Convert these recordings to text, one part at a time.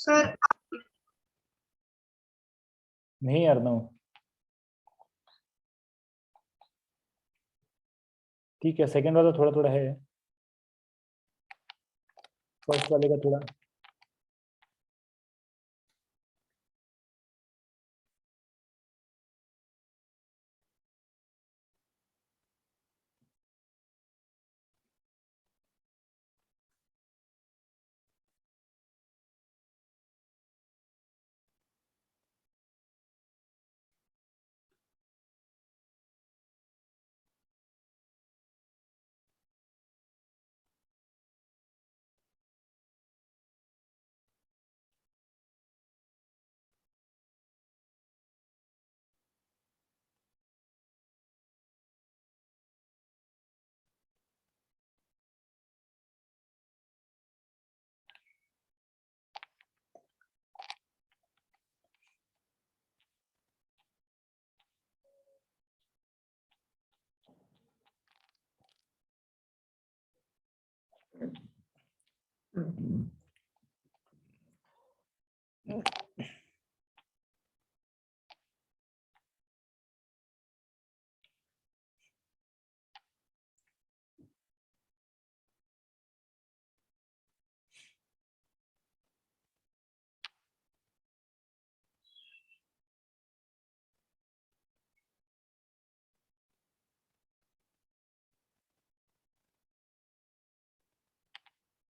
Sir नहीं अर्नव, ठीक है। सेकंड वाला थोड़ा थोड़ा है, फर्स्ट वाले का थोड़ा।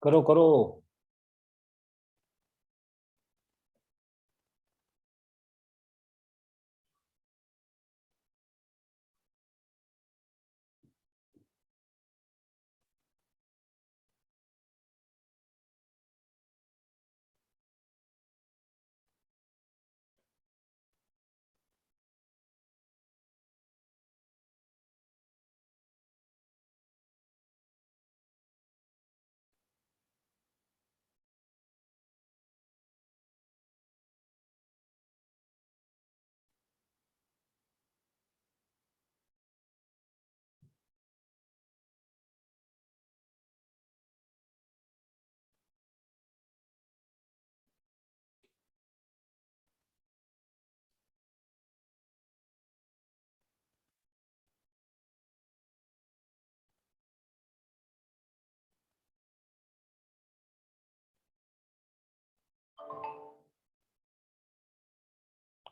करो करो।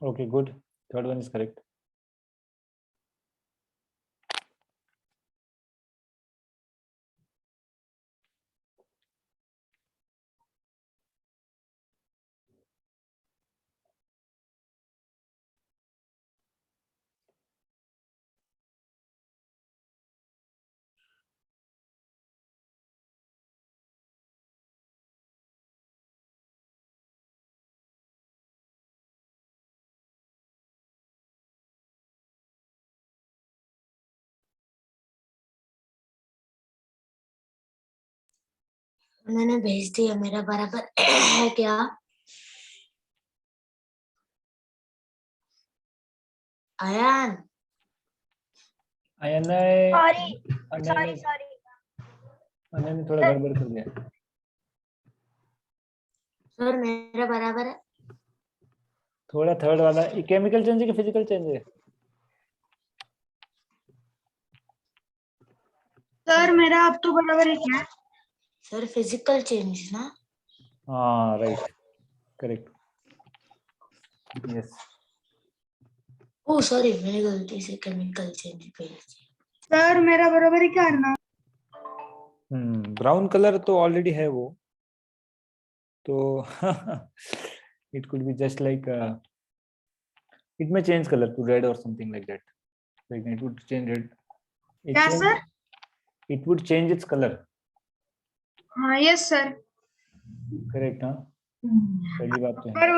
Okay, good. Third one is correct. मैंने भेज दिया, मेरा बराबर है क्या? आयान आयन ने सॉरी थोड़ा गड़बड़ कर दिया। सर मेरा बराबर है। थोड़ा थर्ड वाला केमिकल चेंज है कि फिजिकल चेंज है? सर मेरा अब तो बराबर है क्या? सर फिजिकल चेंज ना? हाँ राइट, करेक्ट, यस। ओ सॉरी, मैंने गलती से केमिकल चेंज भेज दिया। सर मेरा बराबर है क्या ना? ब्राउन कलर तो ऑलरेडी है वो तो it could be just like it may change color to red or something like that, like it would change red. क्या sir? It would change its color. हाँ यस सर। करेक्ट, हाँ पहली बात तो है। पर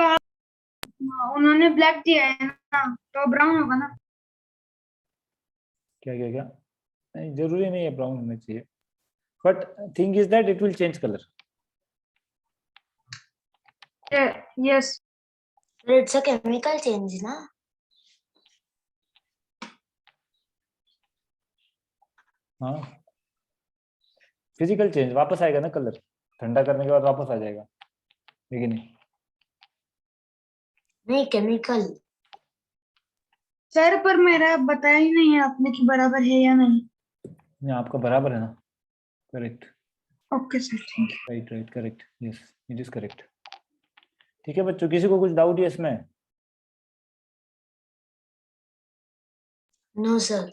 उन्होंने ब्लैक दिया है ना, तो ब्राउन होगा ना? क्या क्या क्या? नहीं जरूरी नहीं है ब्राउन होना चाहिए, but thing is that it will change colour. Yes sir it's a chemical change ना? हाँ फिजिकल चेंज, वापस आएगा ना कलर, ठंडा करने के बाद वापस आ जाएगा, लेकिन नहीं नहीं केमिकल। सर पर मेरा बताया ही नहीं है आपने कि बराबर है या नहीं। नहीं, आपका बराबर है ना, correct, okay sir, thank you. Right right correct, yes it is correct. ठीक है बच्चों, किसी को कुछ डाउट है इसमें? No sir.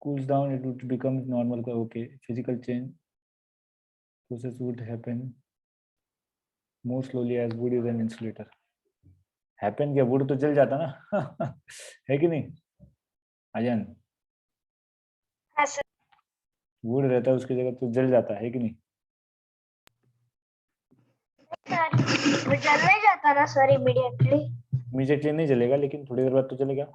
cools down it would become normal, okay, physical change process would happen more slowly as wood is an insulator। happen क्या, wood तो जल जाता ना है कि नहीं अजन? हाँ सर। wood रहता है उसकी जगह तो जल जाता है कि नहीं? वो जल नहीं जाता ना सर इमीडिएटली? इमीडिएटली नहीं जलेगा, लेकिन थोड़ी देर बाद तो जलेगा।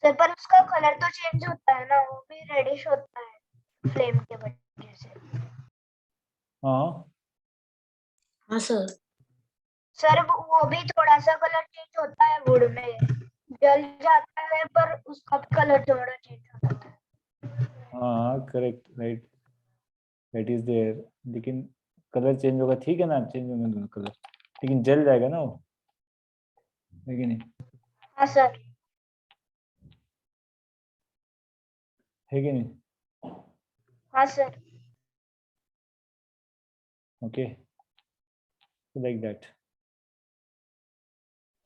सर पर उसका कलर तो चेंज होता है ना, वो भी रेडिश होता है फ्लेम के वजह से। हाँ हाँ सर। सर वो भी थोड़ा सा कलर चेंज होता है, वुड में जल जाता है पर उसका कलर थोड़ा चेंज होता है। हाँ correct right, that is there, लेकिन कलर चेंज होगा, ठीक है ना, चेंज होगा दोनों कलर, लेकिन जल जाएगा ना वो, है कि नहीं? हाँ सर। है कि नहीं? हाँ सर। ओके, लाइक दैट,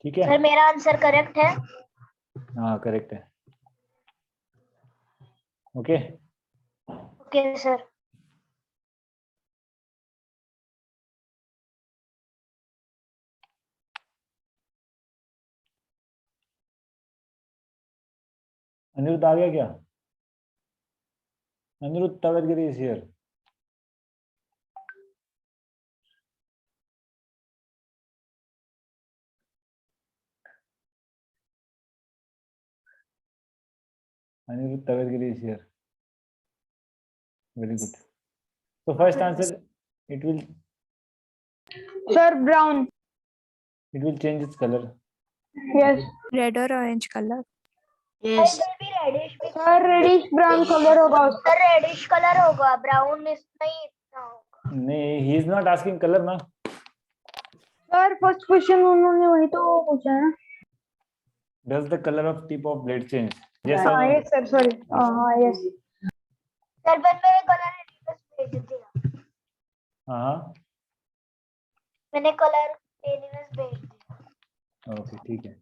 ठीक है। सर मेरा आंसर करेक्ट है? हाँ करेक्ट है, ओके। Okay sir. अनिरुद्ध आ गया क्या? Anirudh Tavadgiri is here. Anirudh Tavadgiri is here. Very good. So first answer, it will sir brown. change its color. Yes. Red और orange colour. Yes. Sir reddish brown colour होगा उसका। Sir reddish colour होगा, brown नहीं इतना होगा। नहीं, he is not asking color ना। Sir first question उन्होंने वही तो पूछा है ना। Does the color of tip of blade change? Yes or हाँ no? यस सर, सॉरी, हाँ यस सर। मैंने कलर एनिमल्स भेज दिया। हाँ मैंने कलर एनिमल्स भेज दिया। ओके ठीक है।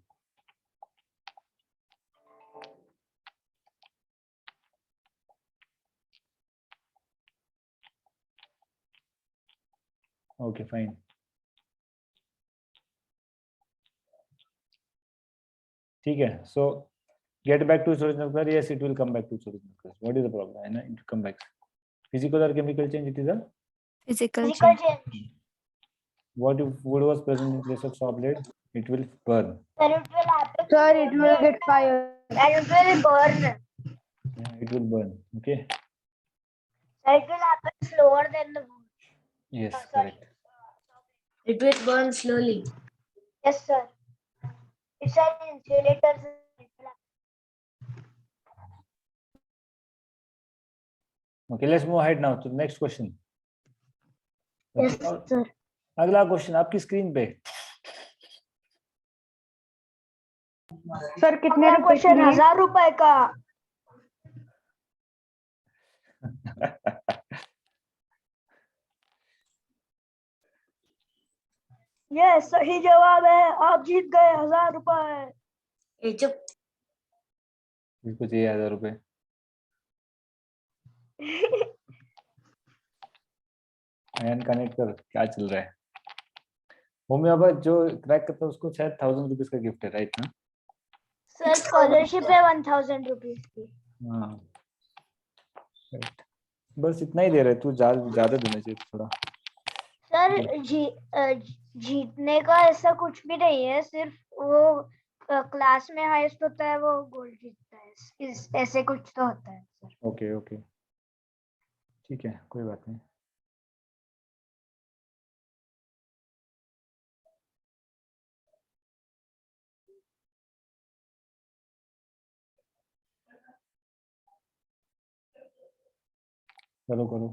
ओके फाइन, ठीक है। So get back to its original color. Yes, it will come back to its original color. What is the problem? है ना, it will come back. Physical or chemical change? It is a physical physical change. Change. what if wood was present in place of saw blade? It will burn. Sir, it will happen. Sir, it will get fired. And it will burn. Yeah, it will burn. Okay. Sir, it will happen slower than the wood. Yes, Sorry. correct. It will burn slowly. Yes, sir. It's an insulator. Sir. It will happen. Okay, let's move ahead now to the next question. Yes, sir. अगला question आपकी screen पे। Sir कितने question? 1000 रुपए का। ये सही जवाब है, आप जीत गए 1000 रुपए। ए चुप। इसको चाहिए 1000 रुपए। एंड कनेक्ट कर, क्या चल रहा है? होम्योपैथ जो क्रैक करता है उसको शायद 1000 रुपीज का गिफ्ट है, राइट ना? सर स्कॉलरशिप है 1000 रुपीज की। हाँ राइट, बस इतना ही दे रहे, तू ज्यादा देना चाहिए थोड़ा। सर जीतने का ऐसा कुछ भी नहीं है, सिर्फ वो क्लास में हाईएस्ट होता है वो गोल्ड जीतता है, इस ऐसे कुछ तो होता है सर। ओके ओके ठीक है, कोई बात नहीं। करो करो।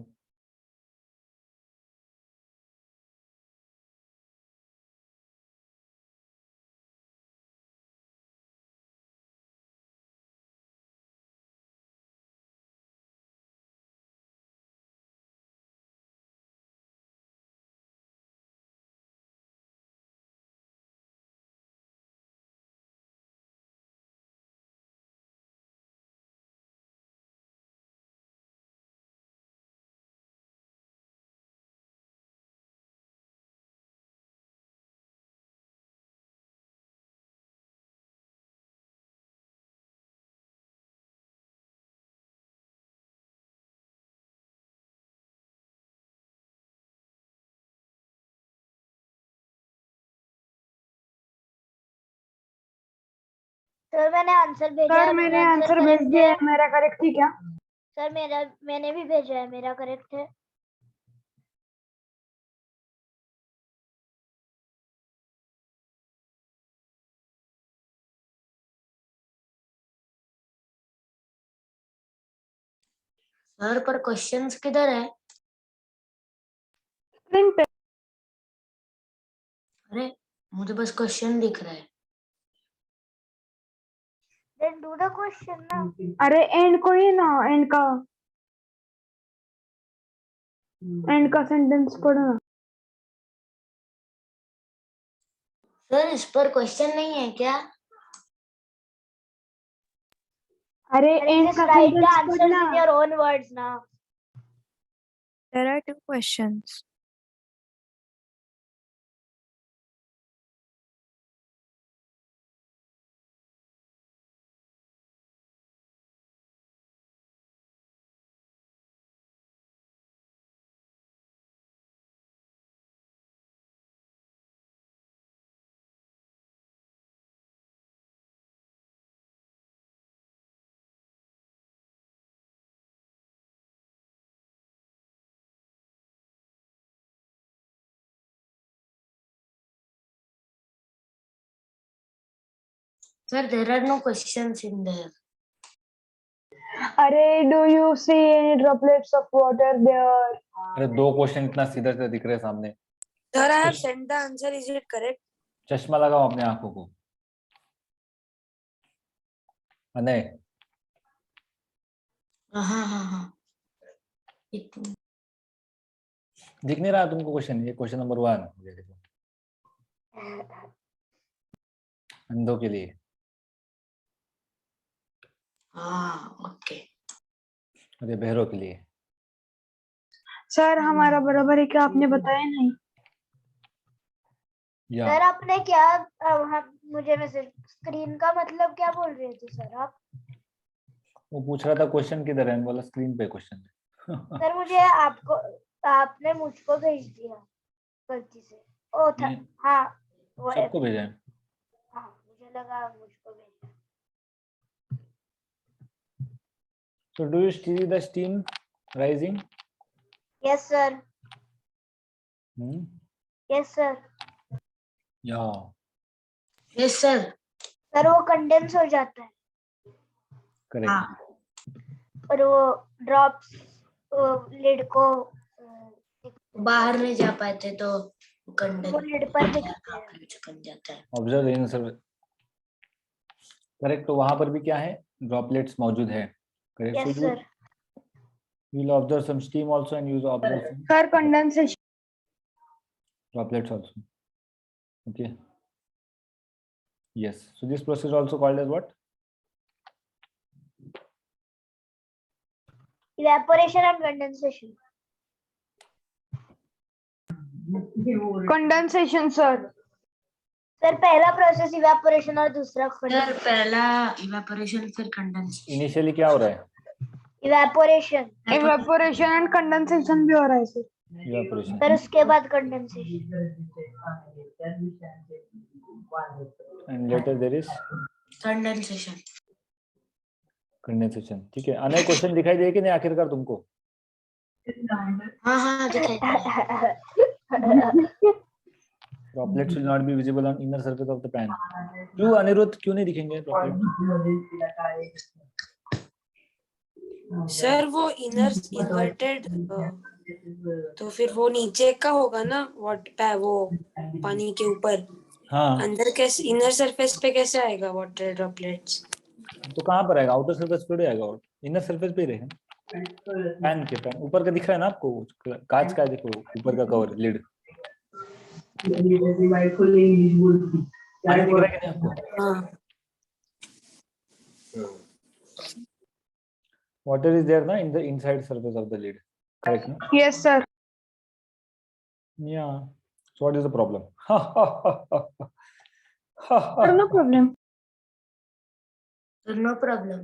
सर मैंने आंसर भेजा है, सर मैंने आंसर भेज correct दिया है। है, मेरा करेक्ट थी क्या? सर मैंने भी भेजा है, मेरा करेक्ट है। सर पर क्वेश्चंस किधर है? स्क्रीन पे। अरे मुझे बस क्वेश्चन दिख रहा है। Then do the question ना। अरे एंड को ही ना, एंड का सेंटेंस पढ़ो ना। सर इस पर क्वेश्चन नहीं है क्या? अरे एंड Just का write the सेंटेंस answers पढ़ना। in your own words ना। There are 2 questions. Sir, there are no questions in there. अरे do you see any droplets of water there? अरे 2 क्वेश्चन इतना सीधा सीधा दिख रहे हैं सामने। Sir, I have sent the answer. Is it correct? चश्मा लगाओ अपने आंखों को। अनय हाँ। दिख नहीं रहा तुमको क्वेश्चन? ये क्वेश्चन नंबर 1 ये देखो, अंधों के लिए। हाँ ओके। अरे बहरों के लिए। सर हमारा बराबर है क्या? आपने बताया नहीं। या सर आपने क्या मुझे मैसेज स्क्रीन का मतलब क्या बोल रहे थे सर आप? वो पूछ रहा था क्वेश्चन किधर है, बोला स्क्रीन पे क्वेश्चन है। सर मुझे आपने मुझको भेज दिया गलती से। ओ था नहीं, हाँ वो सबको भेजा है। हाँ मुझे लगा मुझको भेजा। So do you see the steam rising? Yes sir. Yes sir. Yeah. Yes sir. Sir वो कंडेंस हो जाता है Correct. हाँ और वो ड्रॉप्स लिड को बाहर नहीं जा पाते तो वो कंडन लिड पर दिखते हैं। चिपक जाता है। Observe in survey. Correct. तो वहां पर भी क्या है? Droplets मौजूद है। Correct. Yes So you sir. will observe some steam also and you will observe some sir condensation. droplets also. Okay. Yes. So this process is also called as what? Evaporation and condensation. Condensation sir. Sir पहला process evaporation और दूसरा sir पहला evaporation फिर condensation. Initially क्या हो रहा है? Evaporation evaporation and condensation भी हो रहा है सर। Evaporation. फिर उसके बाद condensation. And later there is condensation. condensation. ठीक है। अनय क्वेश्चन दिखाई दे कि नहीं आखिरकार तुमको? हाँ दिखाई दे रहा है। Droplets will not be visible on inner surface of the pan. क्यों अनिरुद्ध, क्यों नहीं दिखेंगे droplets? Sir, वो inverted तो फिर वो नीचे का होगा ना? वो पानी के ऊपर। हाँ अंदर कैसे इनर सरफेस पे कैसे आएगा वाटर ड्रॉपलेट्स? तो कहाँ पर आएगा? आउटर सरफेस पे आएगा और इनर सरफेस पे ही रहेगा। पैन के पैन ऊपर का दिख रहा है ना आपको? कांच का देखो ऊपर का कवर लिड दिख रहा है कि नहीं आपको? हाँ। Water is there na in the inside surface of the lid, correct no? Yes sir. Yeah. So what is the problem? No problem. No problem.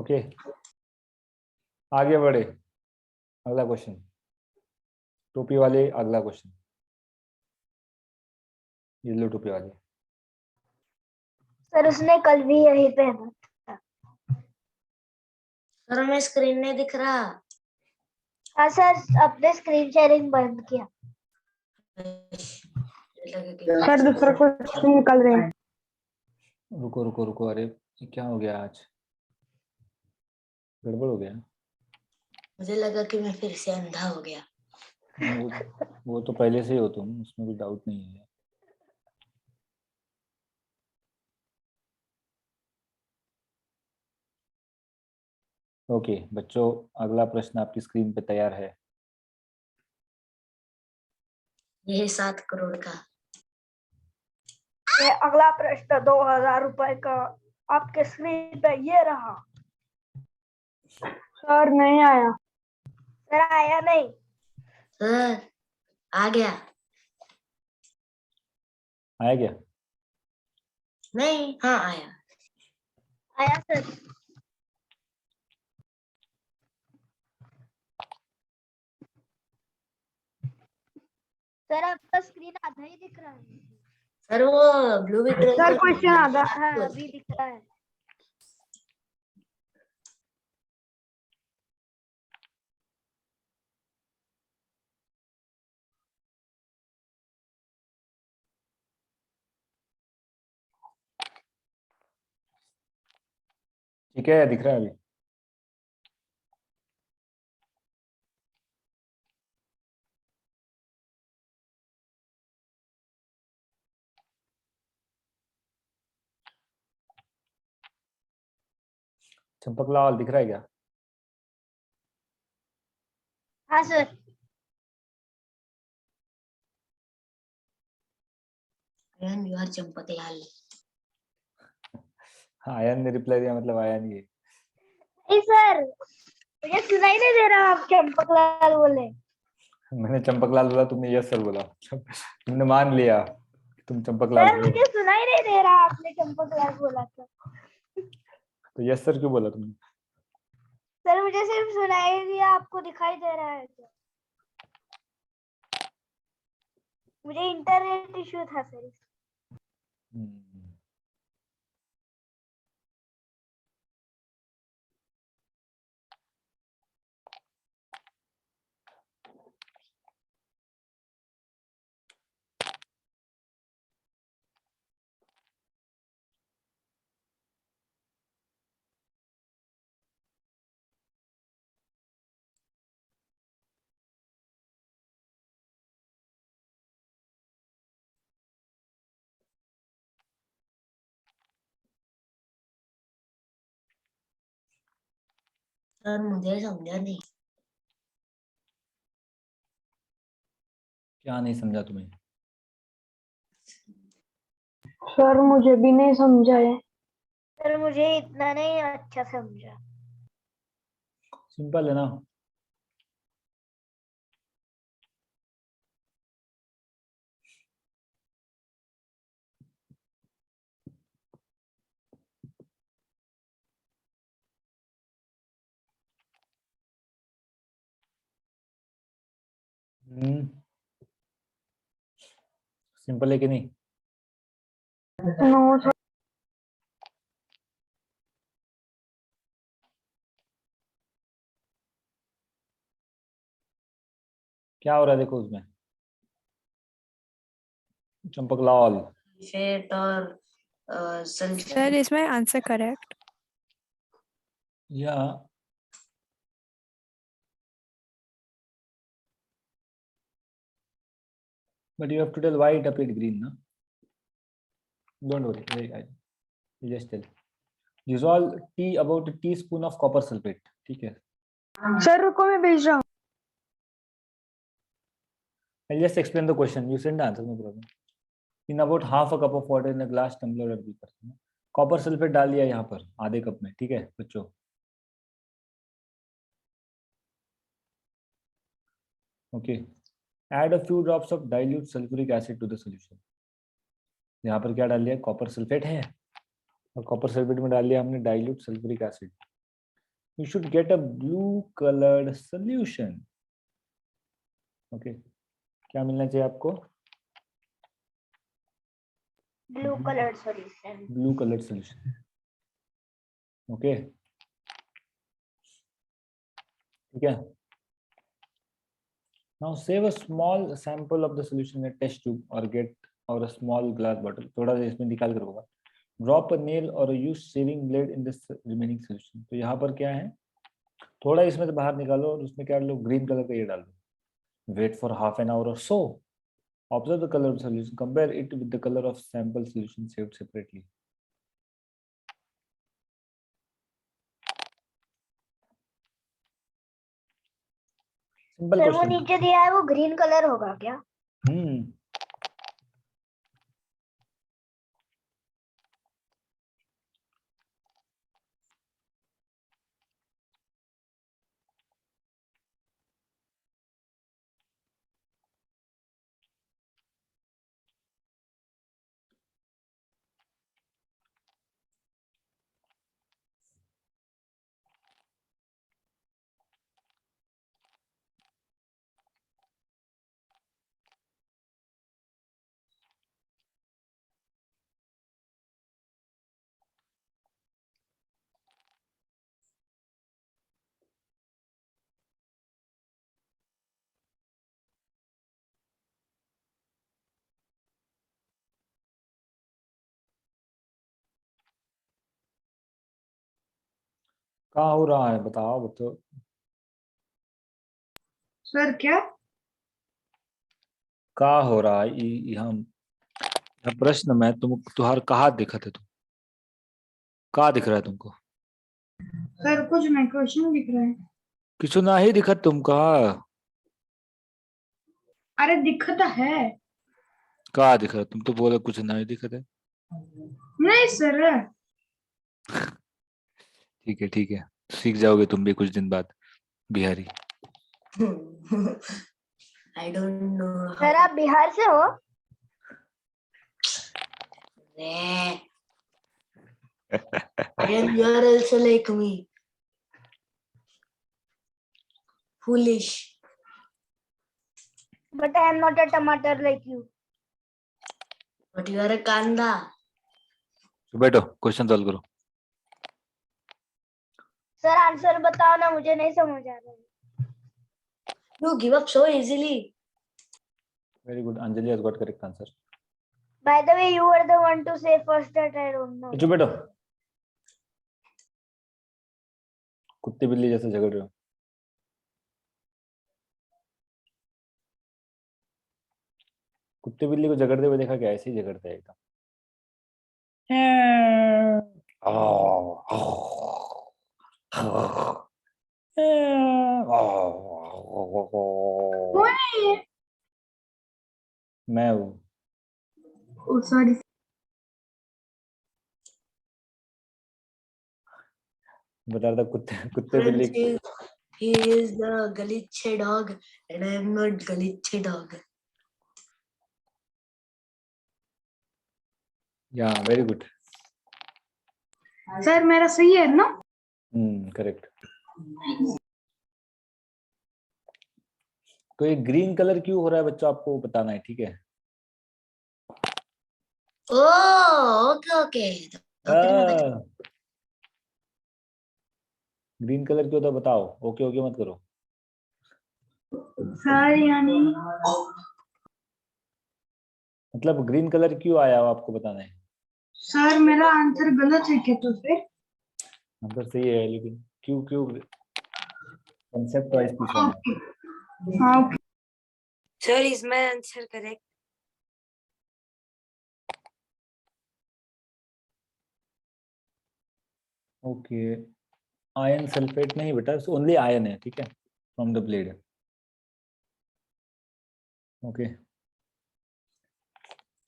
Okay. आगे बढ़े। अगला क्वेश्चन। टोपी वाले अगला क्वेश्चन। येलो टोपी वाले। सर उसने कल भी यही पहना। सर हमें स्क्रीन नहीं दिख रहा। हाँ सर, अपने स्क्रीन शेयरिंग बंद किया। सर दूसरा क्वेश्चन निकल रहे हैं। रुको रुको रुको, अरे ये क्या हो गया आज, गड़बड़ हो गया। मुझे लगा कि मैं फिर से अंधा हो गया। वो तो पहले से ही हो तुम, उसमें कोई डाउट नहीं है। ओके बच्चों, अगला प्रश्न आपकी स्क्रीन पे तैयार है। ये है 7 करोड़ का। ये अगला प्रश्न 2000 रुपए का आपके स्क्रीन पे ये रहा। सर नहीं आया। सर आया नहीं। सर आ गया। आया क्या? नहीं, हाँ आया। आया सर। सर आपका स्क्रीन आधा ही दिख रहा है। सर वो ब्लू विड्रॉल सर क्वेश्चन आधा। हाँ अभी दिख रहा है। ठीक है, दिख रहा है अभी? चंपक लाल दिख रहा है क्या? हाँ सर। You are Champaklal. हाँ, आयन ने रिप्लाई दिया, मतलब आया नहीं है। नहीं सर, मुझे सुनाई नहीं दे रहा आप चंपकलाल बोले। मैंने चंपक लाल बोला, तुमने यस सर बोला। तुमने मान लिया कि तुम चंपक लाल सर हो। मुझे सुनाई नहीं दे रहा, आपने चंपकलाल बोला था। तो यस सर क्यों बोला तुमने? सर मुझे सिर्फ सुनाई दिया, आपको दिखाई दे रहा है क्या? मुझे इंटरनेट इश्यू था सर। हम्म, सर मुझे समझा नहीं। क्या नहीं समझा तुम्हें? सर मुझे भी नहीं समझा है। सर मुझे इतना नहीं अच्छा समझा। सिंपल है ना। सिंपल है कि नहीं? No sir. क्या हो रहा है देखो उसमें, चंपक लाल। फेट और Sir, is my answer correct? या but you have to tell why it appeared green, na? Don't worry, I just tell. Dissolve tea about a teaspoon of copper sulfate. ठीक है? सर रुको मैं भेज रहा हूँ। I'll just explain the question. You send the answer, no problem. In about half a cup of water in a glass tumbler or beaker. Copper sulphate डाल दिया यहाँ पर आधे कप में, ठीक है बच्चों? Okay, add a few drops of dilute sulphuric acid to the solution. यहाँ पर क्या डाल दिया? कॉपर सल्फेट है, और कॉपर सल्फेट में डाल दिया हमने dilute sulphuric acid. You should get a blue coloured solution. Okay, क्या मिलना चाहिए आपको? blue colored solution. blue colored solution. Okay, ठीक है. Now save a small sample of the solution in a test tube or a small glass bottle. थोड़ा सा इसमें निकाल कर होगा. Drop a nail or a used shaving blade in this remaining solution. तो यहाँ पर क्या है, थोड़ा इसमें से बाहर निकालो और उसमें क्या डालो, ग्रीन कलर का ये डाल दो. Wait for half an hour or so. Observe the color of solution. Compare it with the color of sample solution saved separately. Simple sir वो question. नीचे दिया है वो ग्रीन कलर होगा क्या? क्या हो रहा है बताओ बच्चों. सर क्या? क्या हो रहा है यहाँ प्रश्न में तुम्हार कहा दिखा थे तुम, क्या दिख रहा है तुमको? सर कुछ नहीं, क्वेश्चन दिख रहा है. किछु ना ही दिखत तुम कहा. अरे दिखता है. क्या दिख रहा है? तुम तो बोले कुछ ना ही दिखत है. नहीं सर. ठीक है, सीख जाओगे तुम भी कुछ दिन बाद Bihari. I don't know sir how. आप बिहार से हो? Nah. You are also like me. Foolish. But I am not a tomato like you. But you are a kanda. तो बैठो, क्वेश्चन सॉल्व करो. सर आंसर बताओ ना, मुझे नहीं समझ आ रहा है. You give up so easily. Very good. Anjali has got correct answer. By the way, you were the one to say first that I don't know. चुप बैठो. कुत्ते बिल्ली जैसे झगड़ रहे हो. कुत्ते बिल्ली को झगड़ते हुए देखा क्या? ऐसे ही झगड़ता है एकदम. मैं हूँ. Oh, sorry. बता रहा था कुत्ते बिल्ली. He is the Galiche dog and I am not Galiche dog. Yeah, very good. Sir मेरा सही है ना? करेक्ट. तो ये ग्रीन कलर क्यों हो रहा है बच्चों, आपको बताना है, ठीक है? Oh, okay. ग्रीन कलर क्यों होता है बताओ. ओके मत करो. सर यानी मतलब ग्रीन कलर क्यों आया वो आपको बताना है. सर मेरा आंसर गलत है क्या तो फिर? आंसर सही है लेकिन क्यों कंसेप्ट वाइज पूछा है. हाँ ओके. सर इसमें answer correct. Okay, ion sulphate नहीं बेटा, ओनली आयन है, ठीक है, फ्रॉम द ब्लेड. ओके,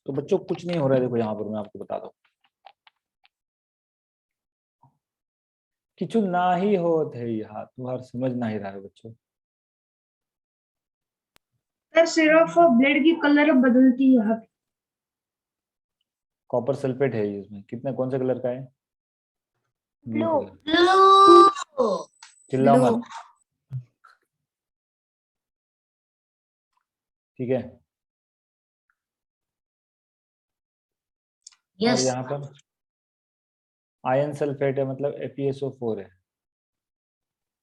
तो बच्चों कुछ नहीं हो रहा है. देखो यहाँ पर मैं आपको बता दूं, किचु ना ही होत है यहाँ. तुम्हारा समझ ना ही रहा है बच्चों. सर सिर्फ ब्लेड की कलर बदलती है. कॉपर सल्फेट है ये, इसमें कितना, कौन सा कलर का है? Blue Blue. Colour. Blue. चिल्लाओ Blue. मत, ठीक है? और Yes. यहाँ पर आयन सल्फेट है, मतलब FeSO4 है।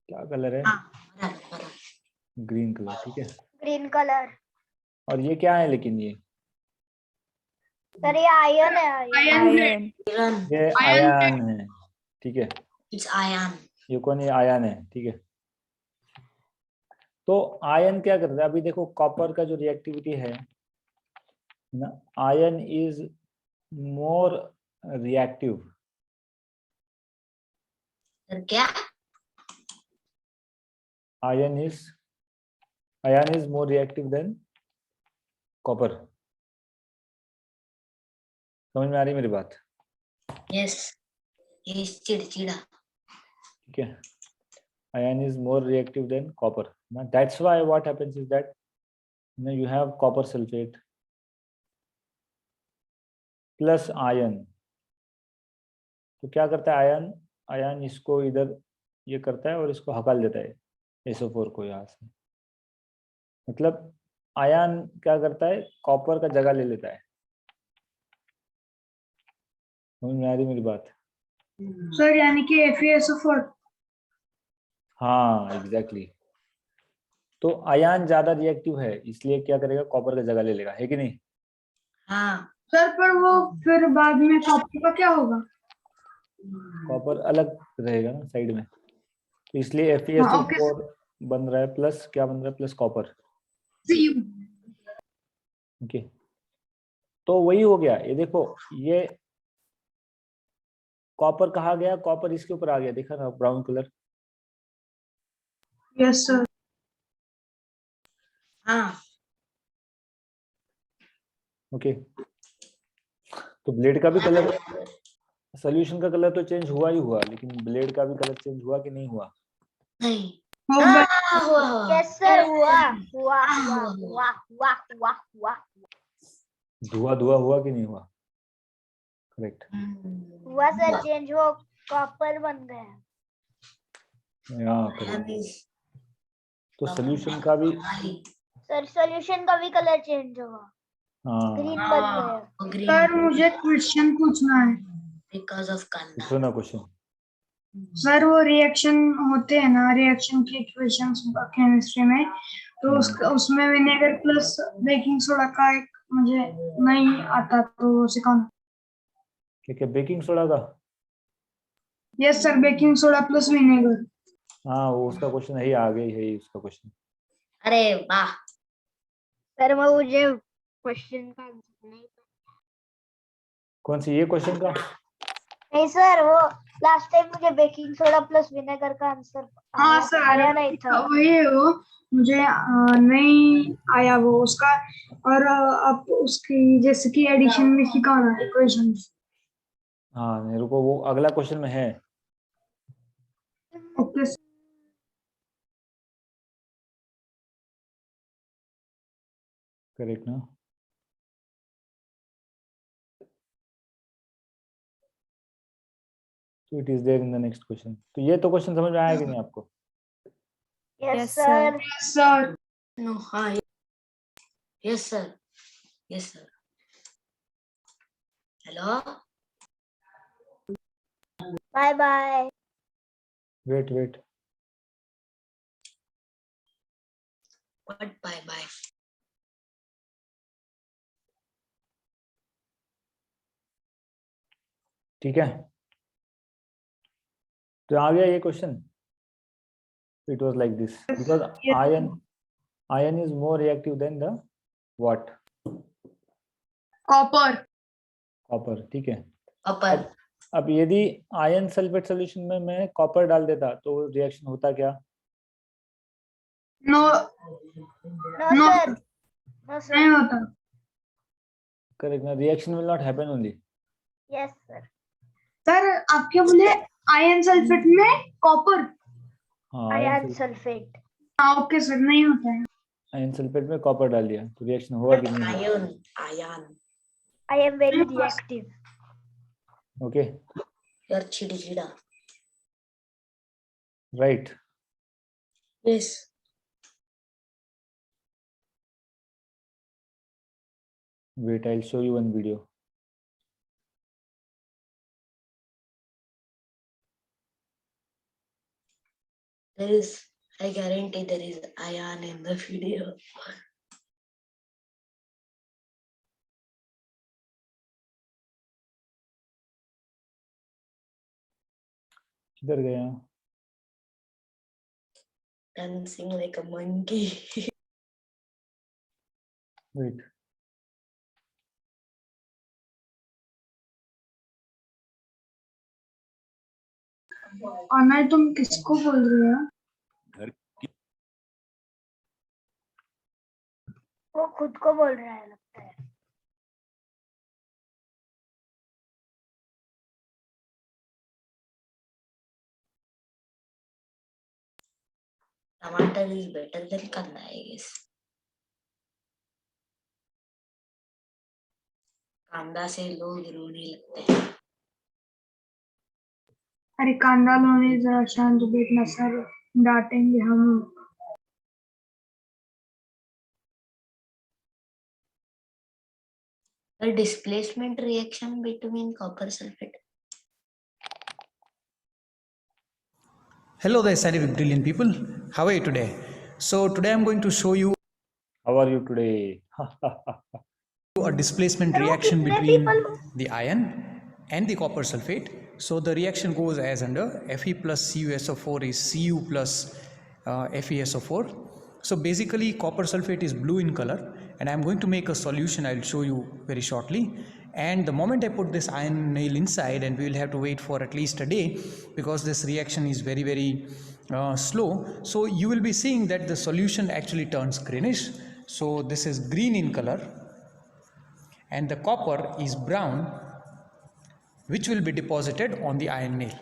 क्या कलर है? हाँ, बराबर। ग्रीन कलर, ठीक है। Green colour. और ये क्या है लेकिन ये सर ये आयन है, आयन। Iron. Iron. ये आयन है, ठीक है। It's iron. ये कौन? ये आयन है, ठीक है। तो आयन क्या करता है? अभी देखो कॉपर का जो रिएक्टिविटी है ना, iron is more reactive. Sir क्या? Iron is more reactive than copper. समझ में आ रही मेरी बात? Yes. ये चिड़चिड़ा। ठीक है, iron is more reactive than copper. Now that's why what happens is that you have copper sulfate plus iron. तो क्या करता है आयन इसको इधर ये करता है और इसको हकल देता है SO4 को यहाँ से। मतलब आयन क्या करता है? कॉपर का जगह ले लेता है। समझ में आ रही मेरी बात? सर यानी कि FeSO4। हाँ एग्जैक्टली। तो आयन ज्यादा रिएक्टिव है, इसलिए क्या करेगा? कॉपर का जगह ले लेगा, है कि नहीं? हाँ। सर पर वो फिर बाद में कॉपर का क्या होगा? कॉपर अलग रहेगा ना साइड में, तो इसलिए हाँ, ओके। FeSO4 बन रहा है, प्लस क्या बन रहा है? Plus copper. Cu। ओके, तो वही हो गया। ये देखो, ये कॉपर कहा गया, कॉपर इसके ऊपर आ गया, देखा ना ब्राउन कलर। Yes sir. हाँ। ओके, तो ब्लेड का भी कलर, सोल्यूशन का कलर तो चेंज हुआ ही हुआ, लेकिन ब्लेड का भी कलर चेंज हुआ कि नहीं हुआ? नहीं। होगा। हाँ, हुआ। यस सर, हुआ हुआ हाँ, हुआ हुआ। हुआ हुआ हुआ हुआ धुआं धुआं हुआ कि नहीं हुआ? करेक्ट। हुआ सर, चेंज हो, कॉपर बन गया। हाँ करेक्ट। तो सोल्यूशन का भी, सर सॉल्यूशन का भी कलर चेंज होगा, हाँ ग्रीन बन गया। सर मुझे क्वेश्चन पूछना है। बिकॉज ऑफ कांदा। पूछो ना क्वेश्चन। सर वो रिएक्शन होते हैं ना, रिएक्शन के इक्वेशंस केमिस्ट्री में, तो उसमें विनेगर प्लस बेकिंग सोडा का एक मुझे नहीं आता, तो वो सिखाना। क्या क्या? बेकिंग सोडा का? Yes sir, baking soda plus vinegar. हाँ वो उसका क्वेश्चन है ही, आ गई है ही उसका क्वेश्चन। अरे वाह। सर वो मुझे क्वेश्चन का आंसर नहीं पता। कौन सी? ये क्वेश्चन का? नहीं सर, वो लास्ट टाइम मुझे बेकिंग सोडा प्लस विनेगर का आंसर हाँ सर, आया नहीं था। वही है वो, मुझे नहीं आया वो उसका। और आप उसकी जैसे कि एडिशन में सिखाना इक्वेशंस। हाँ नहीं रुको, वो अगला क्वेश्चन में है। Okay sir. करेक्ट ना? So it is there in the next question. तो ये तो क्वेश्चन समझ में आया कि नहीं आपको? Yes Yes, sir. Sir no. हाँ। Yes sir. Yes sir. Hello. Bye bye. Wait wait, what bye bye? ठीक है। तो आ गया ये question. It was like this because iron is more reactive than the what? Copper. Copper, ठीक है। Copper. अब यदि आयन सल्फेट सॉल्यूशन में मैं कॉपर डाल देता तो रिएक्शन होता क्या? No no no sir, no नहीं सर। होता। करेक्ट ना? Reaction will not happen only. Yes sir. Sir आप क्या बोले? आयन सल्फेट में कॉपर। हाँ आयन सल्फेट। हाँ ओके सर, नहीं होता है। आयन सल्फेट में कॉपर डाल दिया तो रिएक्शन होगा कि नहीं? Ion. Ion. I am very reactive. Okay, यार चिड़चिड़ा। Right. Yes. Wait, I'll show you one video. I guarantee there is ion in the video. किधर गया? Dancing like a monkey. Wait. Anay तुम किसको बोल रहे हो? वो खुद को बोल रहा है लगता है। Tomato is better than kanda, I guess. कांदा से लोग रोने लगते हैं। अरे कांदा लोने जरा शांत बैठना सर, डांटेंगे हम। The displacement reaction between copper sulfate. Hello there, scientific brilliant people. How are you today? So today I'm going to show you How are you today? a displacement reaction between the iron and the copper sulfate. So the reaction goes as under Fe plus CuSO4 is Cu plus FeSO4. So basically copper sulfate is blue in color, and I'm going to make a solution. I'll show you very shortly. And the moment I put this iron nail inside, and we will have to wait for at least a day because this reaction is very slow. So you will be seeing that the solution actually turns greenish. So this is green in color, and the copper is brown, which will be deposited on the iron nail,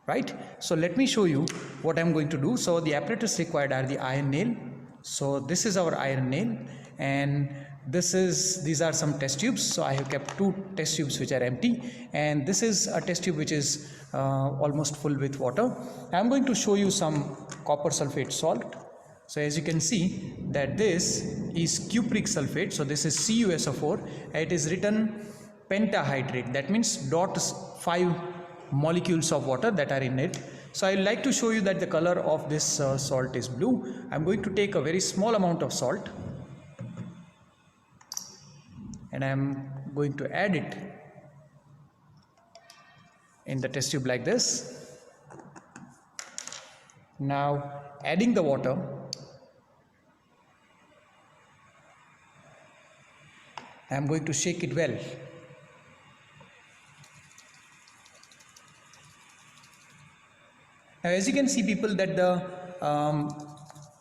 right? So let me show you what I'm going to do. So the apparatus required are the iron nail. So this is our iron nail, and these are some test tubes. So I have kept 2 test tubes which are empty, and this is a test tube which is almost full with water. I'm going to show you some copper sulfate salt. So as you can see that this is cupric sulfate. So this is CuSO4. It is written pentahydrate. That means 5 molecules of water that are in it. So I like to show you that the color of this salt is blue. I'm going to take a very small amount of salt, and I'm going to add it in the test tube like this. Now adding the water, I'm going to shake it well. Now, as you can see, people, that the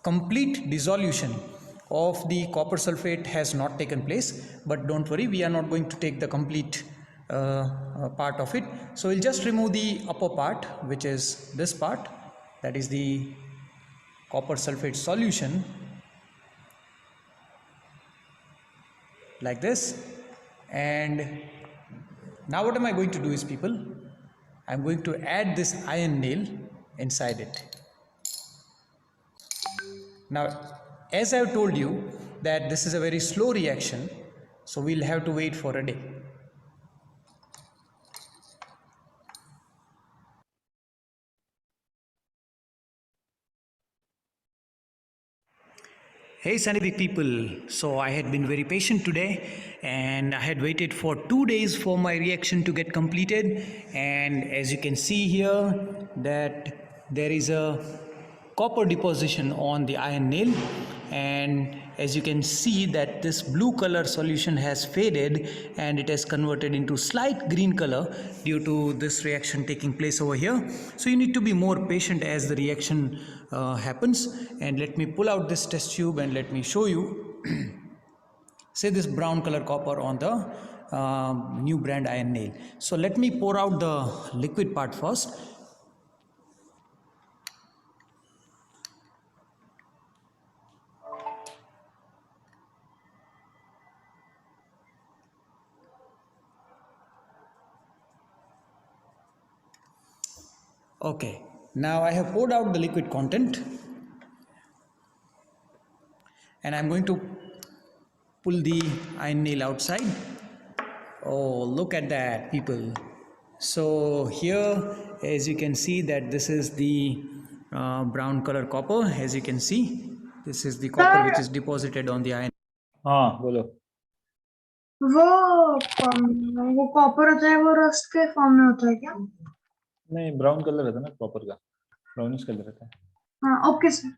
complete dissolution of the copper sulfate has not taken place, but don't worry, we are not going to take the complete part of it. So we'll just remove the upper part, which is this part, that is the copper sulfate solution, like this. And now what am I going to do is, people, I'm going to add this iron nail inside it. Now, as I have told you that this is a very slow reaction, so we'll have to wait for a day. Hey scientific people, so I had been very patient today, and I had waited for 2 days for my reaction to get completed. And as you can see here that there is a copper deposition on the iron nail, and as you can see that this blue color solution has faded and it has converted into slight green color due to this reaction taking place over here. So you need to be more patient as the reaction happens. And let me pull out this test tube and let me show you say this brown color copper on the new brand iron nail. So let me pour out the liquid part first. Okay, now I have poured out the liquid content, and I'm going to pull the iron nail outside. Oh, look at that, people. So here, as you can see that this is the brown color copper. As you can see, this is the copper which is deposited on the iron. हाँ बोलो. वो copper होता है, वो rust के form में होता है क्या? नहीं, ब्राउन कलर रहता है ना कॉपर का, ब्राउनिश कलर रहता है. हाँ okay sir.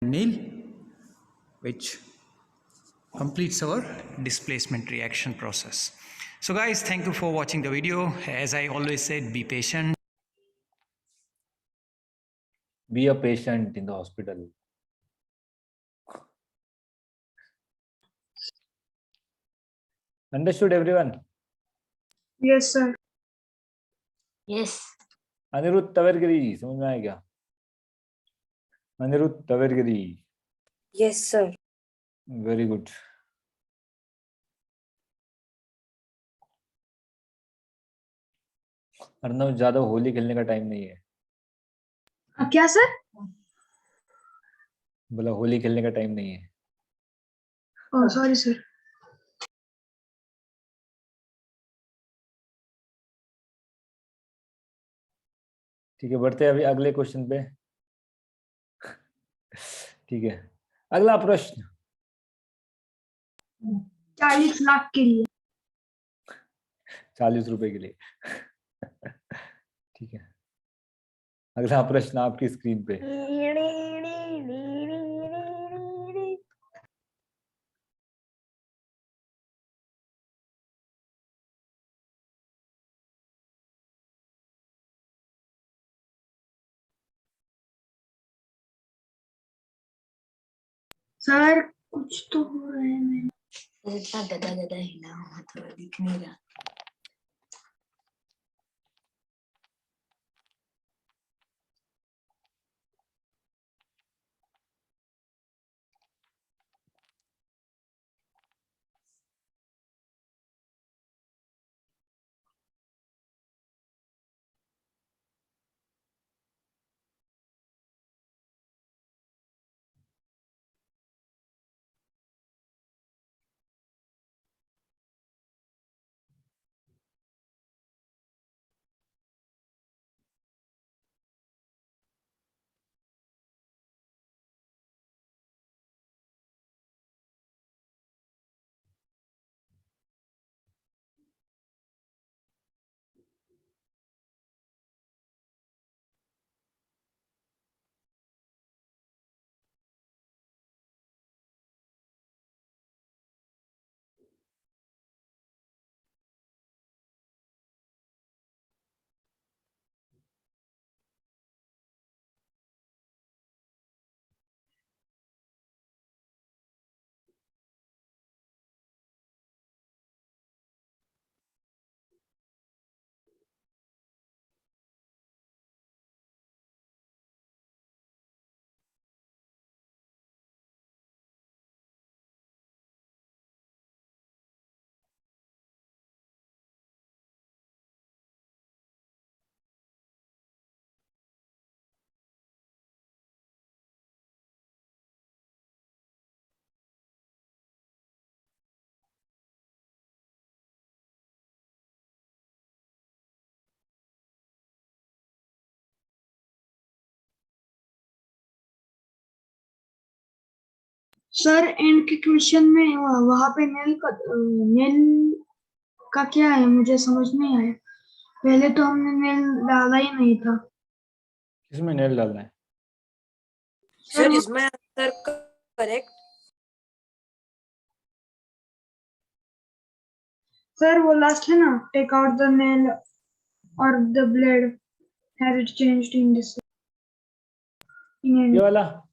Nail, which completes our displacement reaction process. So guys, thank you for watching the video. As I always said, be patient. Be a patient in the hospital. Understood everyone? Yes sir. Yes. Anirudh Tavadgiri, समझ में आया क्या? Anirudh Tavadgiri. Yes, sir. Very good. Arnav, ज्यादा होली खेलने का time नहीं है. क्या सर? बोला होली खेलने का टाइम नहीं है. Oh sorry sir. ठीक है, बढ़ते हैं अभी अगले क्वेश्चन पे. ठीक है, अगला प्रश्न. 40 लाख के लिए. 40 रुपए के लिए. ठीक है, अगला प्रश्न आपकी स्क्रीन पे. सर कुछ तो हो रहा है. मैं इतना गदा गदा हिला हुआ तो दिख नहीं रहा. सर एंड के क्वेश्चन में वहां पे नेल का क्या है, मुझे समझ नहीं आया. पहले तो हमने नेल डाला ही नहीं था. इसमें नेल डालना है. Sir, is my answer correct? Sir वो लास्ट है ना, टेक आउट द नेल और the blade has it changed in this. ये वाला.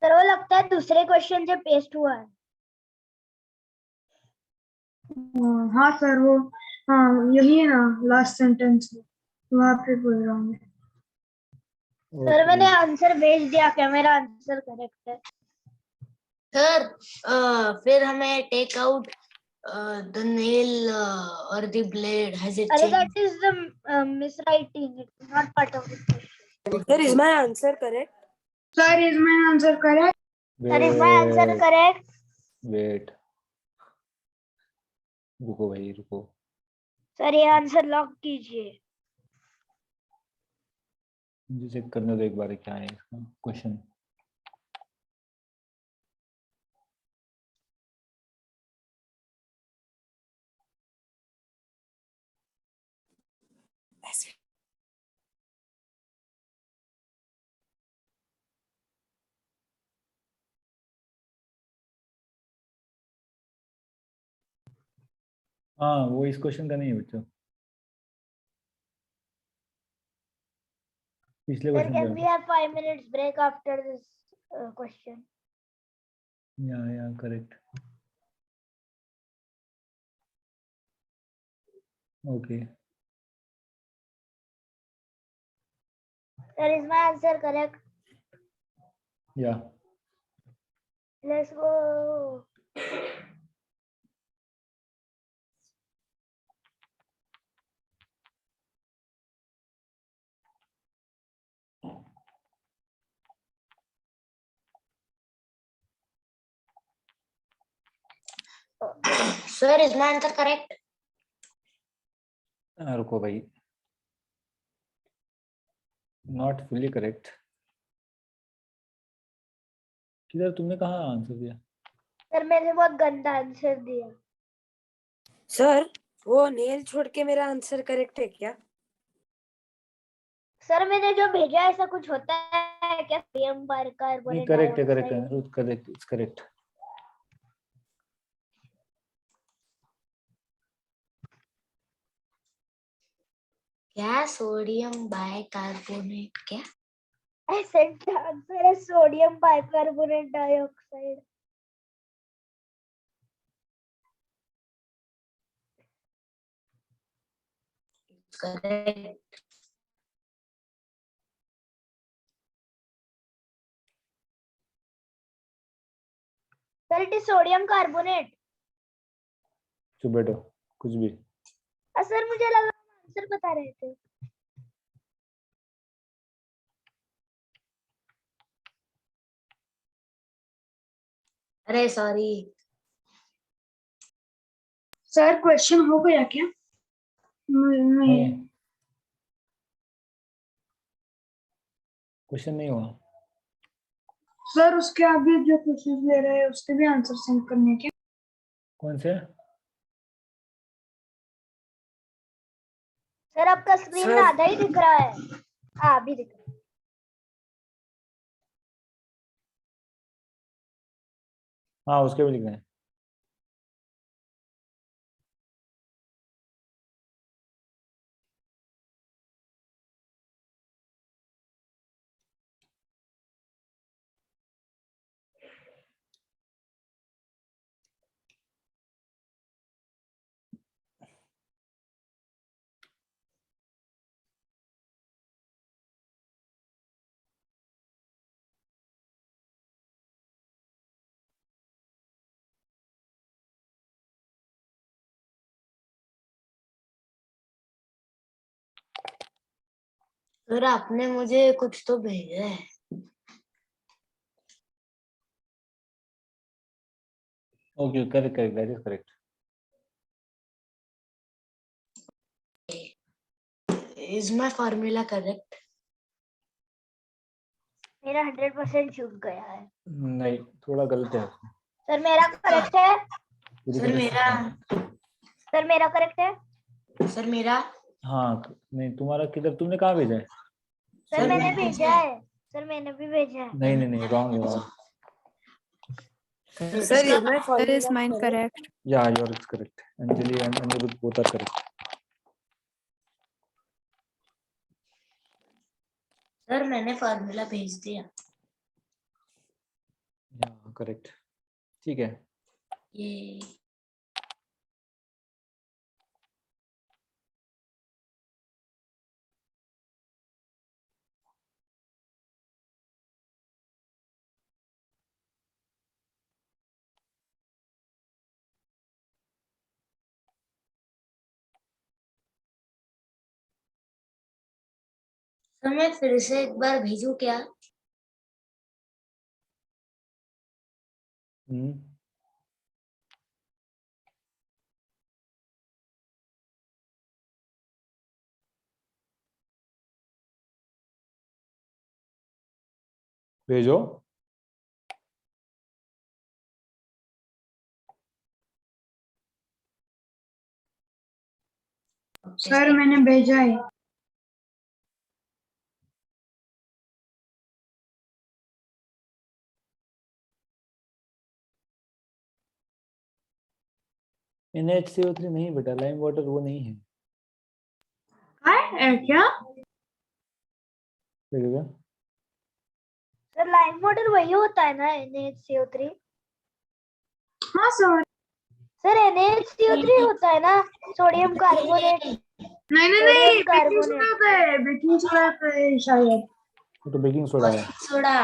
सर वो लगता है दूसरे क्वेश्चन से पेस्ट हुआ है. हाँ सर वो, हाँ यही है ना लास्ट सेंटेंस, वहां पे बोल रहा हूँ मैं. सर मैंने आंसर भेज दिया, क्या मेरा आंसर करेक्ट है? सर फिर हमें टेक आउट द नेल और द ब्लेड हैज इट अरे changed. that is the miswriting. It's not part of the question. Sir, is my answer correct? Sir is my answer correct? Sir, is my answer correct? Wait, रुको भाई रुको. Sir ये answer lock कीजिए. मुझे check करने दो एक बार क्या है इसका क्वेश्चन। हाँ वो इस क्वेश्चन का नहीं है बच्चों, पिछले Sir, क्वेश्चन can we का। have 5 minutes break after this question? या correct. Okay Sir, is my answer correct? या Let's go. Sir, is my answer correct? रुको भाई, नॉट फुली करेक्ट। किधर तुमने कहाँ आंसर दिया? सर मैंने बहुत गंदा आंसर दिया। सर वो नेल छोड़ के मेरा आंसर करेक्ट है क्या? सर मैंने जो भेजा ऐसा कुछ होता है क्या? सोडियम बाइकार्बोनेट करेक्ट है, करेक्ट है, dioxide. Aniruddh correct, it's correct. क्या सोडियम बाइकार्बोनेट क्या? ऐसा आंसर है sodium bicarbonate dioxide. Correct. Sir it is sodium carbonate. चुप बैठो, कुछ भी। सर मुझे लगा आंसर बता रहे थे। अरे सॉरी सर क्वेश्चन हो गया क्या? नहीं। क्वेश्चन नहीं हुआ सर उसके आगे जो क्वेश्चन ले रहे हैं उसके भी आंसर सेंड करने के। कौन से? सर आपका स्क्रीन में सर आधा ही दिख रहा है। हाँ अभी दिख रहा है। हाँ उसके भी लिखना है। सर आपने मुझे कुछ तो भेजा है। Okay correct correct, that is correct. Is my formula correct? मेरा 100% चूक गया है। नहीं थोड़ा गलत है उसमें। सर मेरा करेक्ट है। सर मेरा सर मेरा करेक्ट है। सर मेरा हाँ नहीं तुम्हारा किधर, तुमने कहाँ भेजा है? सर मैंने भेजा है। सर मैंने भी भेजा है। नहीं नहीं नहीं, रॉन्ग है, wrong. Sir is my Sir, is formula mine correct? या your is correct, Anjali and Aniruddh both are correct. Sir मैंने फॉर्मूला भेज दिया। या करेक्ट, ठीक है। ये सर मैं फिर से एक बार भेजूं क्या? हम्म भेजो। सर मैंने भेजा है। NaCO3 नहीं बेटा, लाइम वाटर वो नहीं है। क्या देखिएगा। सर लाइम वाटर वही होता है ना NaCO3? हाँ सर। सर NaCO3 होता है ना, सोडियम कार्बोनेट। नहीं नहीं सोडियम नहीं, बेकिंग कार्बोनेट। सोडा होता है, बेकिंग सोडा होता है शायद। वो तो बेकिंग सोडा है। Soda.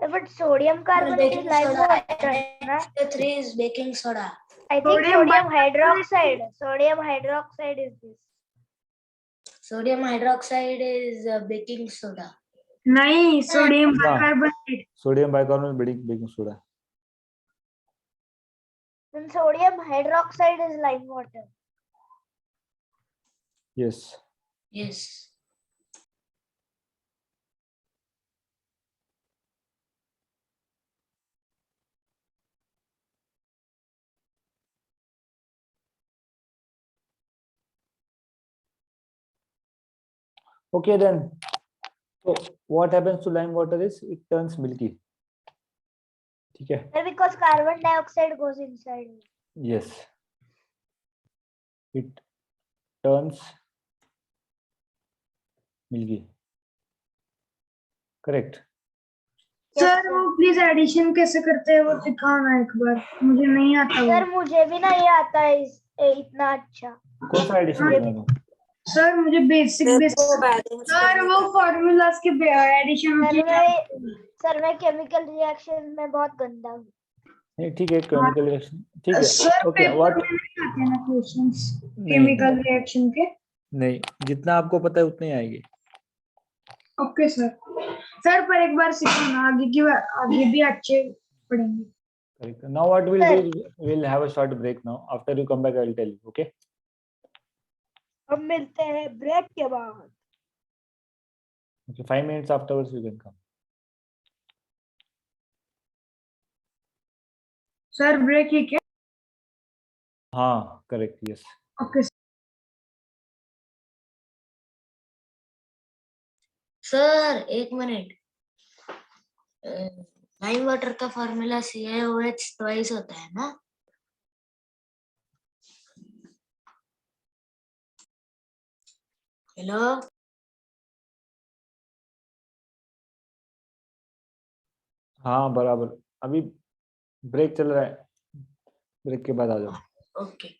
But sodium carbonate is Baking lime soda. Water ना? NaCO3 is baking soda. I think Sodium sodium bicarbonate. hydroxide. Sodium hydroxide is this. Sodium hydroxide is baking soda. नहीं, sodium हाँ। Bicarbonate. Sodium bicarbonate baking soda. Then sodium hydroxide is lime water. Yes. Yes. Okay then. So what happens to lime water is it turns milky. ठीक है। Sir, because carbon dioxide goes inside. Yes. It turns milky. Correct. Yes, sir sir. वो please addition कैसे करते हैं वो दिखाना एक बार, मुझे नहीं आता वो। सर मुझे भी नहीं आता है इतना अच्छा। कौन सा एडिशन करना था? सर मुझे बेसिक मेरे बेसिक को बैलेंस सर करने वो का। फॉर्मूलाज के एडिशन सर मैं केमिकल रिएक्शन में बहुत गंदा हूँ। नहीं ठीक है, केमिकल रिएक्शन ठीक है। Sir okay paper what? में नहीं आते ना क्वेश्चंस नहीं केमिकल रिएक्शन के। नहीं, जितना आपको पता है उतने ही आएंगे। Okay sir. सर पर एक बार सीखो ना, आगे भी अच्छे पढ़ेंगे। Correct. Now what we'll do is we'll have a short break now. After you come back, I will tell you. Okay? हम मिलते हैं ब्रेक के बाद। Okay. 5 minutes afterwards you can come. Sir break ही क्या? हाँ, correct. Yes. ओके सर एक minute. Lime water का फॉर्मूला CaOH ट्वाइस होता है ना? हेलो। हाँ बराबर। अभी ब्रेक चल रहा है, ब्रेक के बाद आ जाओ। ओके।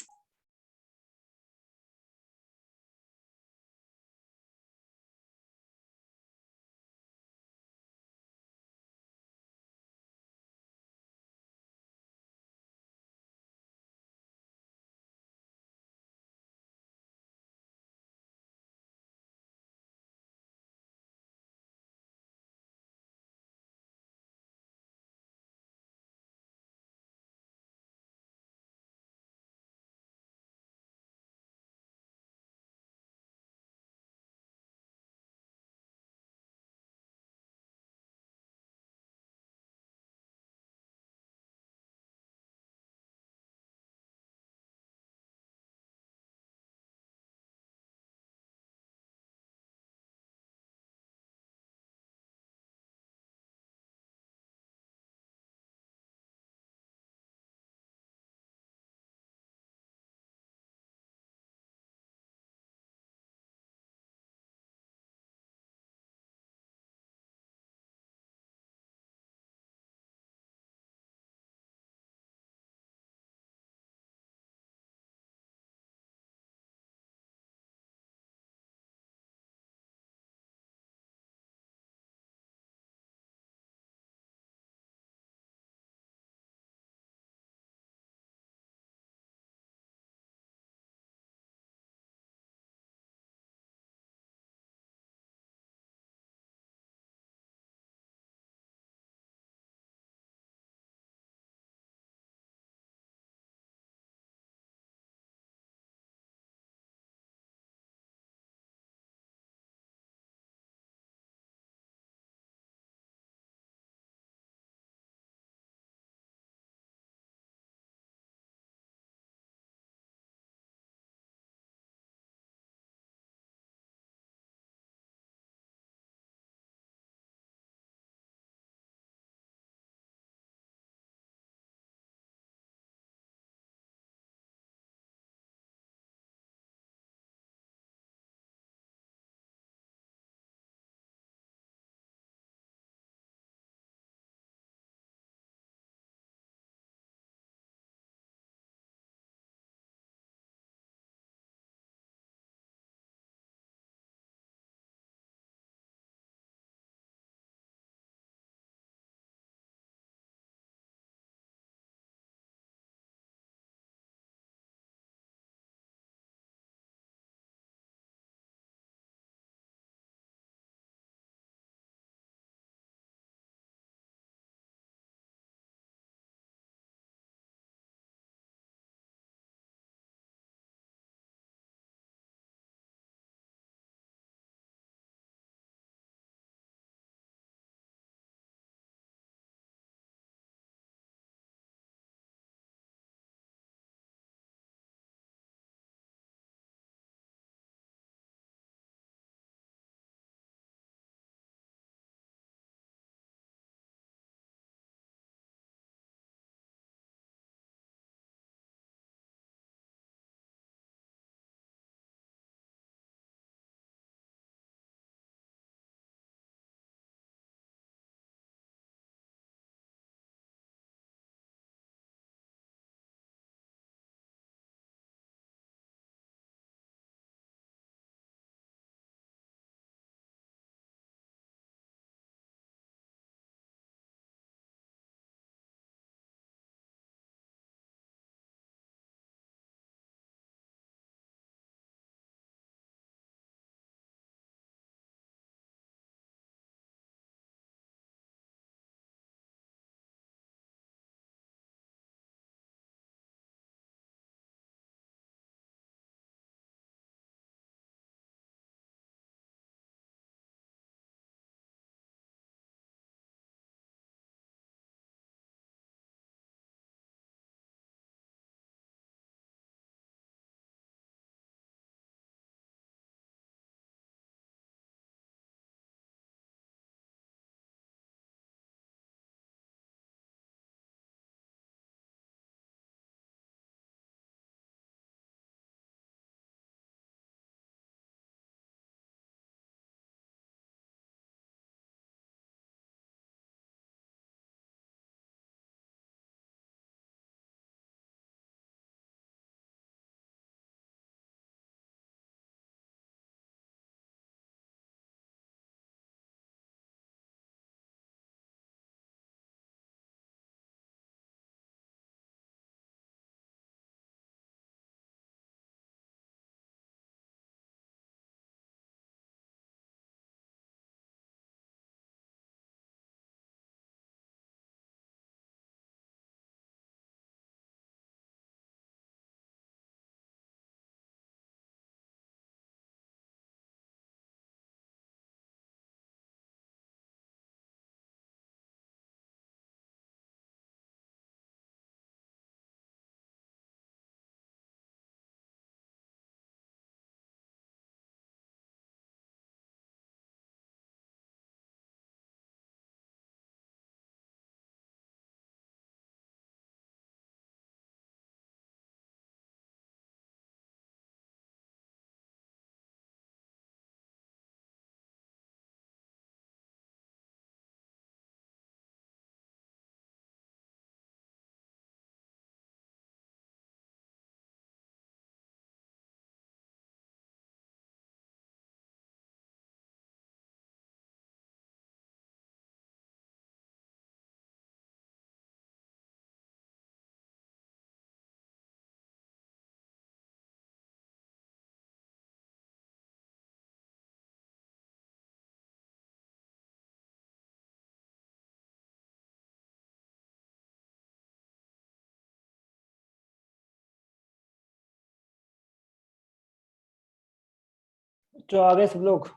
बच्चों आ गए सब लोग?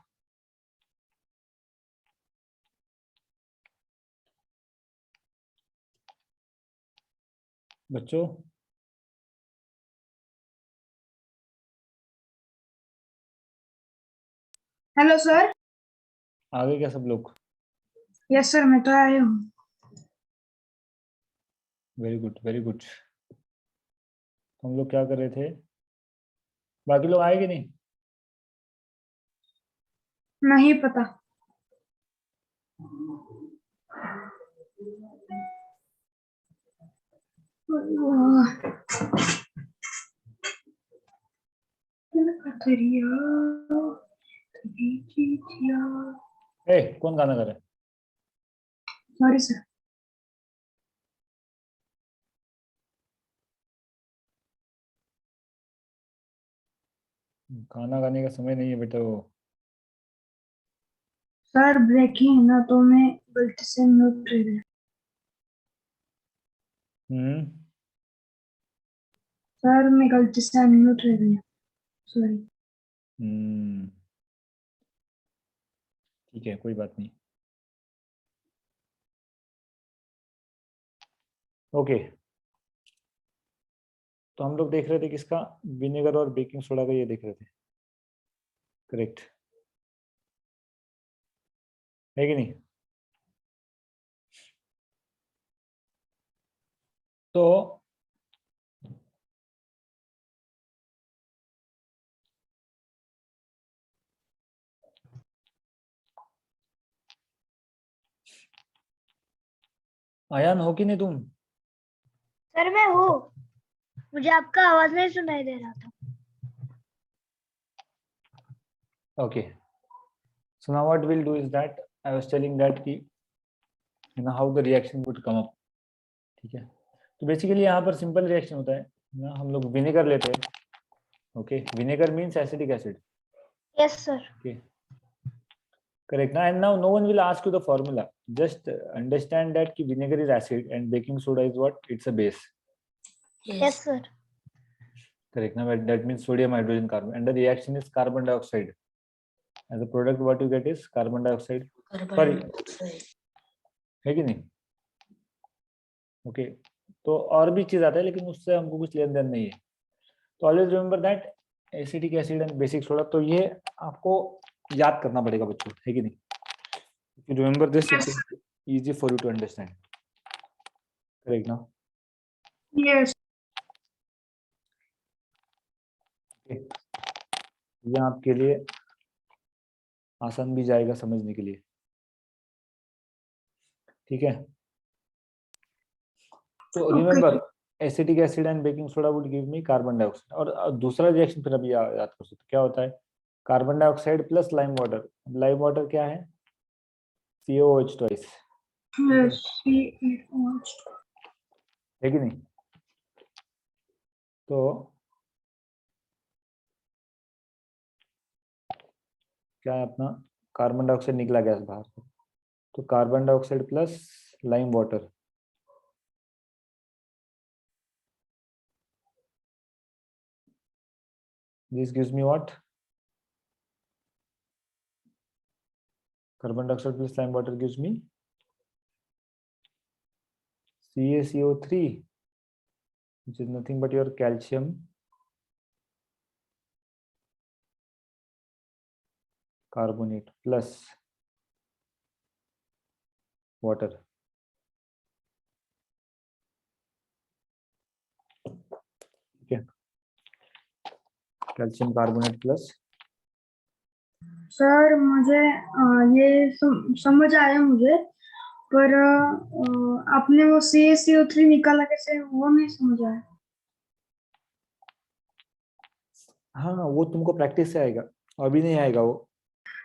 बच्चों हेलो सर। आ गए क्या सब लोग? यस सर, मैं तो आया हूँ। Very good very good. हम लोग क्या कर रहे थे? बाकी लोग आए कि नहीं? नहीं पता। कौन गाना गा रहा है? Sorry sir. गाना गाने का समय नहीं है बेटा वो। सर ब्रेकिंग है ना, तो मैं गलती से म्यूट रह गया। सर मैं गलती से अनम्यूट रह गया, सॉरी। ठीक है कोई बात नहीं। ओके तो हम लोग देख रहे थे किसका? विनेगर और बेकिंग सोडा का, ये देख रहे थे। करेक्ट है कि नहीं? तो आयान हो कि नहीं तुम? सर मैं हूँ, मुझे आपका आवाज नहीं सुनाई दे रहा था। Okay. So now what we'll do is that I was telling that कि how the reaction would come up. ठीक है, तो बेसिकली यहाँ पर सिंपल रिएक्शन होता है ना, हम लोग विनेगर लेते हैं. Okay, vinegar means acidic acid. Yes sir. Okay, correct. Now and now no one will ask you the formula. Just understand that कि vinegar is acid and baking soda is what? It's a base. Yes sir. Correct. Now that means sodium hydrogen carbon, and the reaction is carbon dioxide. As a product, what you get is carbon dioxide. Sorry, है कि नहीं? Okay तो और भी चीज आता है, लेकिन उससे हमको कुछ लेन देन नहीं है. तो always remember that acetic acid and basic soda, तो ये आपको याद करना पड़ेगा बच्चों, है कि नहीं? If you remember this it is easy for you to understand. Correct ना? यस। ये आपके लिए आसान भी जाएगा समझने के लिए. ठीक है, तो remember acetic acid and baking soda would give me carbon dioxide. और दूसरा रिएक्शन फिर अभी याद कर सकते, क्या होता है? Carbon dioxide plus lime water. Lime water क्या है? COH ट्वाइस, है कि नहीं? तो क्या है अपना? कार्बन डाइऑक्साइड निकला गैस बाहर, तो carbon dioxide plus lime water. This gives me what? Carbon dioxide plus lime water gives me CaCO3, which is nothing but your calcium carbonate plus water. ठीक है, कैल्शियम कार्बोनेट प्लस. सर मुझे ये समझ आया मुझे, पर आपने वो CaCO3 निकाला कैसे, वो नहीं समझ आया। हाँ वो तुमको प्रैक्टिस से आएगा, अभी नहीं आएगा वो.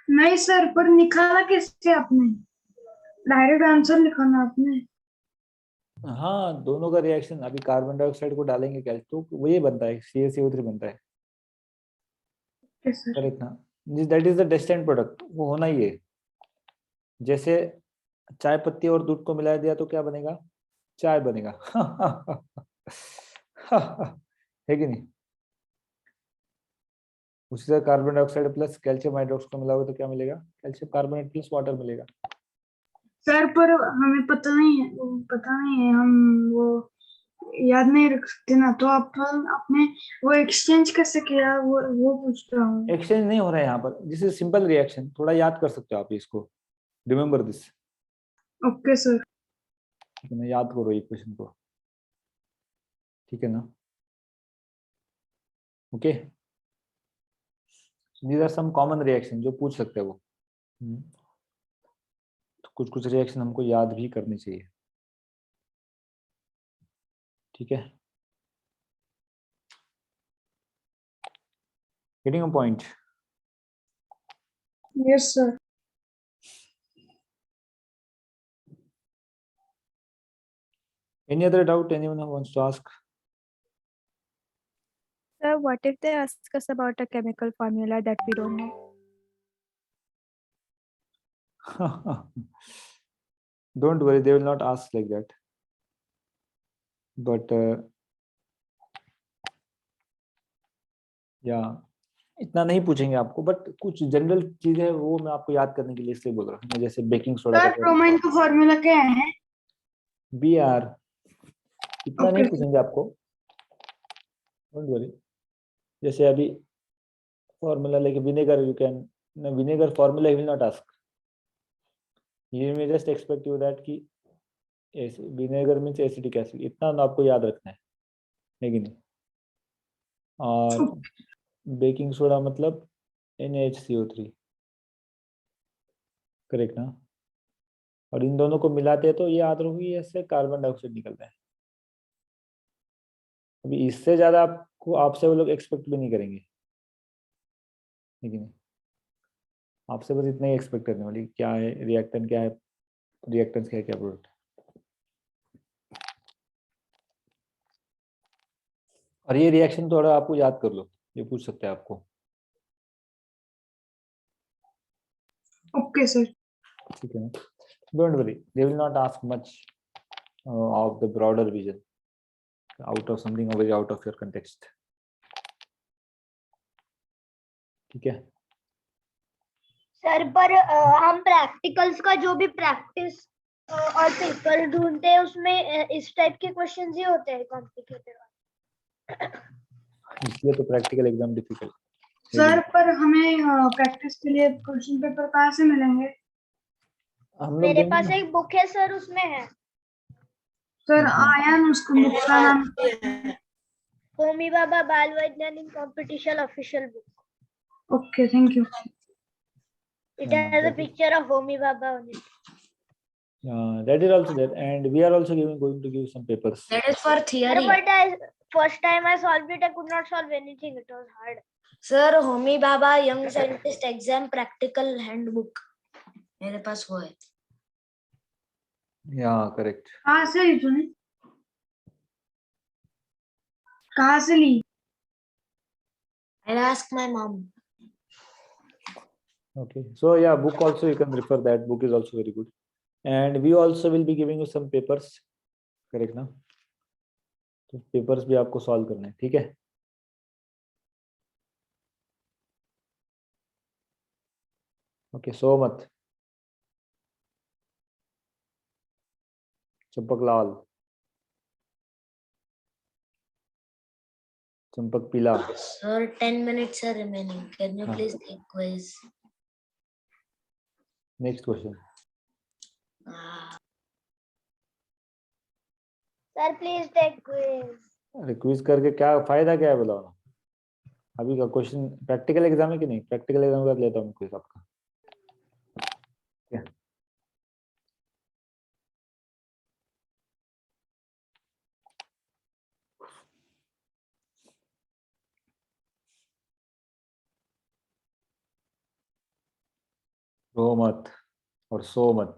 नहीं सर, पर निकाला कैसे आपने? डायरेक्ट आंसर लिखा ना आपने। हाँ दोनों का रिएक्शन, अभी कार्बन डाइऑक्साइड को डालेंगे कैल्शियम, तो वही बनता है, CaCO3 बनता है. करेक्ट ना? दैट इज द डेस्टिनेड प्रोडक्ट, वो होना ही है. जैसे चाय पत्ती और दूध को मिला दिया तो क्या बनेगा? चाय बनेगा. है कि नहीं? उसी तरह carbon dioxide plus calcium hydroxide मिला होगा तो क्या मिलेगा? कैल्शियम कार्बोनेट प्लस वाटर मिलेगा। सर पर हमें पता नहीं है, हम वो याद नहीं रख सकते ना, तो आप आपने वो एक्सचेंज कैसे किया, वो पूछ रहा हूँ। एक्सचेंज नहीं हो रहा है यहाँ पर, दिस इज सिंपल रिएक्शन, थोड़ा याद कर सकते हो आप इसको, रिमेम्बर दिस। Okay sir. याद करो इक्वेशन को, ठीक है ना? Okay, these are some common reaction जो पूछ सकते हैं वो। तो कुछ कुछ रिएक्शन हमको याद भी करनी चाहिए, ठीक है? Getting a point? Yes sir. Any other doubt anyone who wants to ask? Sir, what if they ask us about a chemical formula that we don't know? Don't worry, they will not ask like that. But या इतना नहीं पूछेंगे आपको, but कुछ general चीज है वो मैं आपको याद करने के लिए इसलिए बोल रहा हूँ, जैसे बेकिंग सोडा सर ब्रोमाइन का फॉर्मूला क्या है? Br, इतना नहीं Okay. पूछेंगे आपको, डोंट वरी। जैसे अभी फॉर्मूला लेके vinegar, you can, vinegar formula he will not ask, ये may just expect you that कि विनेगर मींस एसिटिक एसिड, इतना तो आपको याद रखना है, लेकिन और बेकिंग सोडा मतलब NaHCO3, करेक्ट ना? और इन दोनों को मिलाते हैं तो ये याद रखोगे इससे कार्बन डाइऑक्साइड निकलता है। अभी इससे ज्यादा आपको, आपसे वो लोग एक्सपेक्ट भी नहीं करेंगे, लेकिन आपसे बस इतना ही एक्सपेक्ट करने वाली क्या है रिएक्टेंट, क्या है रिएक्टेंस, क्या है, क्या प्रोडक्ट। और ये रिएक्शन थोड़ा आपको याद कर लो, ये पूछ सकते हैं आपको। Okay sir. ठीक है ना? Don't worry, they will not ask much of the broader vision, out of something very out of your context, ठीक है? सर पर हम प्रैक्टिकल्स का जो भी प्रैक्टिस और पेपर ढूंढते हैं उसमें इस टाइप के क्वेश्चंस ही होते हैं कॉम्प्लिकेटेड। इसलिए तो प्रैक्टिकल एग्जाम डिफिकल्ट। सर पर हमें प्रैक्टिस के लिए क्वेश्चन पेपर कहाँ से मिलेंगे? हम लोग मेरे देंगे पास ना। एक बुक है सर, उसमें है। सर आयन, उसको बुक का नाम होमी बाबा बाल वैज्ञानिक competition official book. Okay, thank you. It has a picture of Homi Baba on it. That is also there, and we are also going to give some papers. That is for Sir, theory. but first time I solved it, I could not solve anything. It was hard. Sir, Homi Baba Young Scientist Exam Practical Handbook. मेरे पास वो है। Yeah, correct. कहाँ से ली तूने? कहाँ से ली? I'll ask my mom. Okay, so yeah, book also you can refer, that book is also very good, and we also will be giving you some papers, correct ना? तो पेपर्स भी आपको solve करना है, ठीक है? ओके, सो मत चंपक लाल, चंपक पीला। Sir, 10 minutes are remaining. Can you हाँ. please take quiz? Next question. Sir, please take quiz. अरे क्विज करके क्या फायदा, क्या है बताओ ना? अभी का क्वेश्चन प्रैक्टिकल एग्जाम है कि नहीं? प्रैक्टिकल एग्जाम कर लेता हूँ क्विज आपका, क्या? रो मत और सो मत।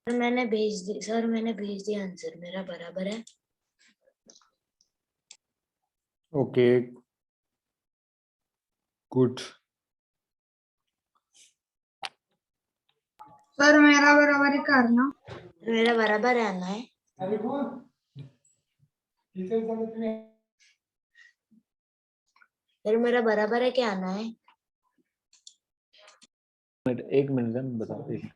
मैंने भेज दिया आंसर, मेरा बराबर है। Okay good. सर मेरा बराबर ही करना। मेरा बराबर है आना है। फिर मेरा बराबर है क्या आना है? एक मिनट मैं बताओ। एक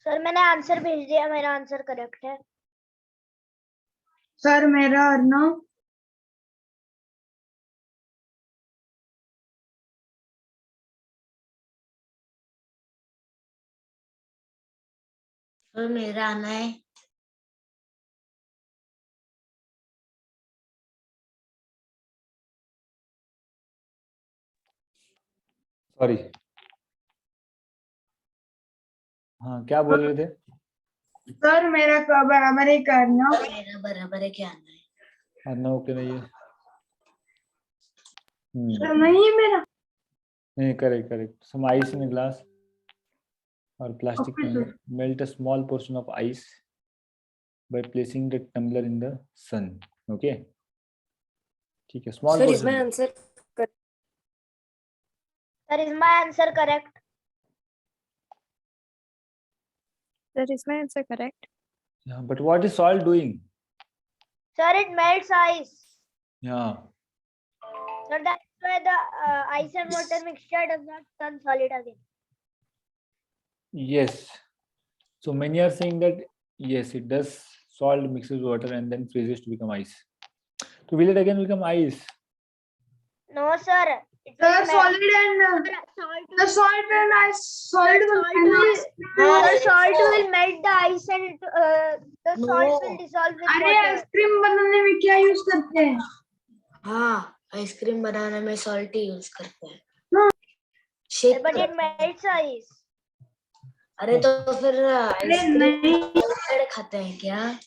सर मैंने आंसर भेज दिया, मेरा आंसर करेक्ट है। सर मेरा अर्नव। फिर मेरा आना है। सॉरी, हाँ क्या बोल रहे थे? सर मेरा बराबर ही करना। मेरा बराबर है क्या आना है? अर्नव के नहीं है। सर नहीं है मेरा। नहीं, correct correct. Some ice in glass और plastic Okay, tumbler. Melt a small portion of ice by placing the tumbler in the sun. Okay, ठीक है, small सर इसमें portion. Answer sir is my answer correct? That is my answer correct? Yeah, but what is salt doing? Sir, it melts ice. Yeah, So that's why the ice and water mixture does not turn solid again. yes. So many are saying that yes, it does. Salt mixes water and then freezes to become ice. So will it again become ice? No, sir. It will sir melt. Solid and the salt and ice solid Salt will melt the ice and the salts will dissolve with अरे water. Ice cream बनाने में क्या use करते हैं? हाँ, ice cream बनाने में salt ही use करते हैं। हाँ। Shake But it melts ice. अरे तो फिर नहीं। आइसक्रीम खाते हैं क्या?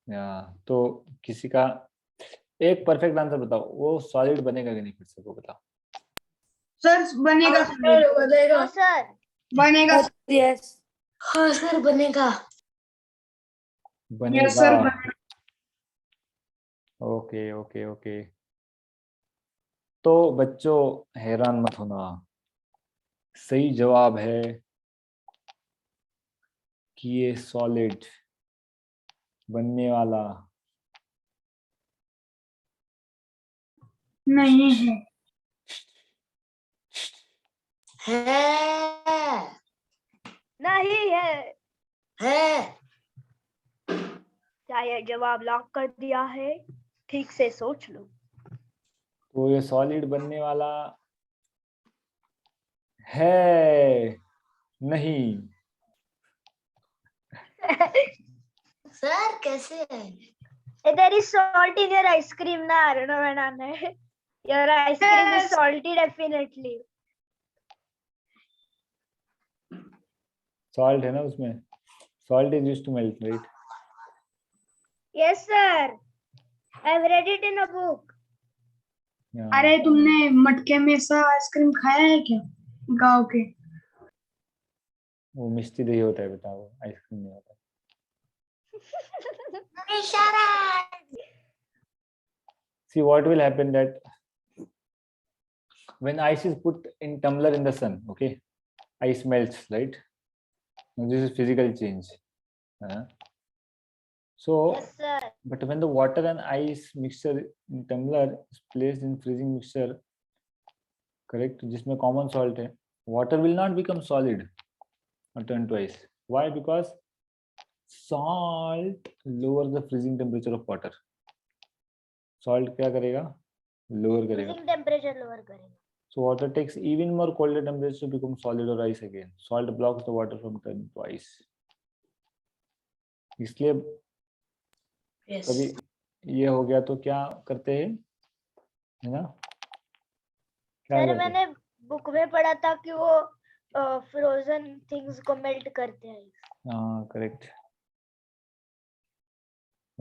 या तो किसी का एक परफेक्ट आंसर बताओ, वो सॉलिड बनेगा कि नहीं, फिर से वो बताओ। सर बनेगा। बनेगा। No, sir. बनेगा। यस। हाँ सर बनेगा। बनेगा। यस सर बनेगा। Okay okay okay. तो बच्चों हैरान मत होना, सही जवाब है कि ये सॉलिड बनने वाला नहीं है। है। नहीं है। है। क्या यह जवाब लॉक कर दिया है? ठीक से सोच लो। तो ये सॉलिड बनने वाला है नहीं। सर कैसे है? There is salt in your ice cream na, Arnav and Anna. Your ice cream is salty definitely. Salt है ना उसमें, salt is used to melt, right? Yes, sir. I've read it in a book. अरे तुमने मटके में सा ice cream खाया है क्या गाँव के? वो मिष्टी दही होता है बेटा, वो आइसक्रीम नहीं होता। See what will happen that when ice is put in tumbler in the sun, okay, ice melts, right? Now this is physical change. So, Yes, sir. but when the water and ice mixture in tumbler is placed in freezing mixture, correct, जिसमें common salt है, water will not become solid or turn to ice. Why? Because salt lowers the freezing temperature of water. Salt क्या करेगा? Lower करेगा. Freezing temperature lower करेगा. So water takes even more colder temperature to become solid or ice again. Salt blocks the water from turning to ice. इसलिए Yes. कभी ये हो गया तो क्या करते हैं, है ना? क्या सर करते मैंने बुक में पढ़ा था कि वो फ्रोजन थिंग्स को मेल्ट करते हैं। हाँ करेक्ट,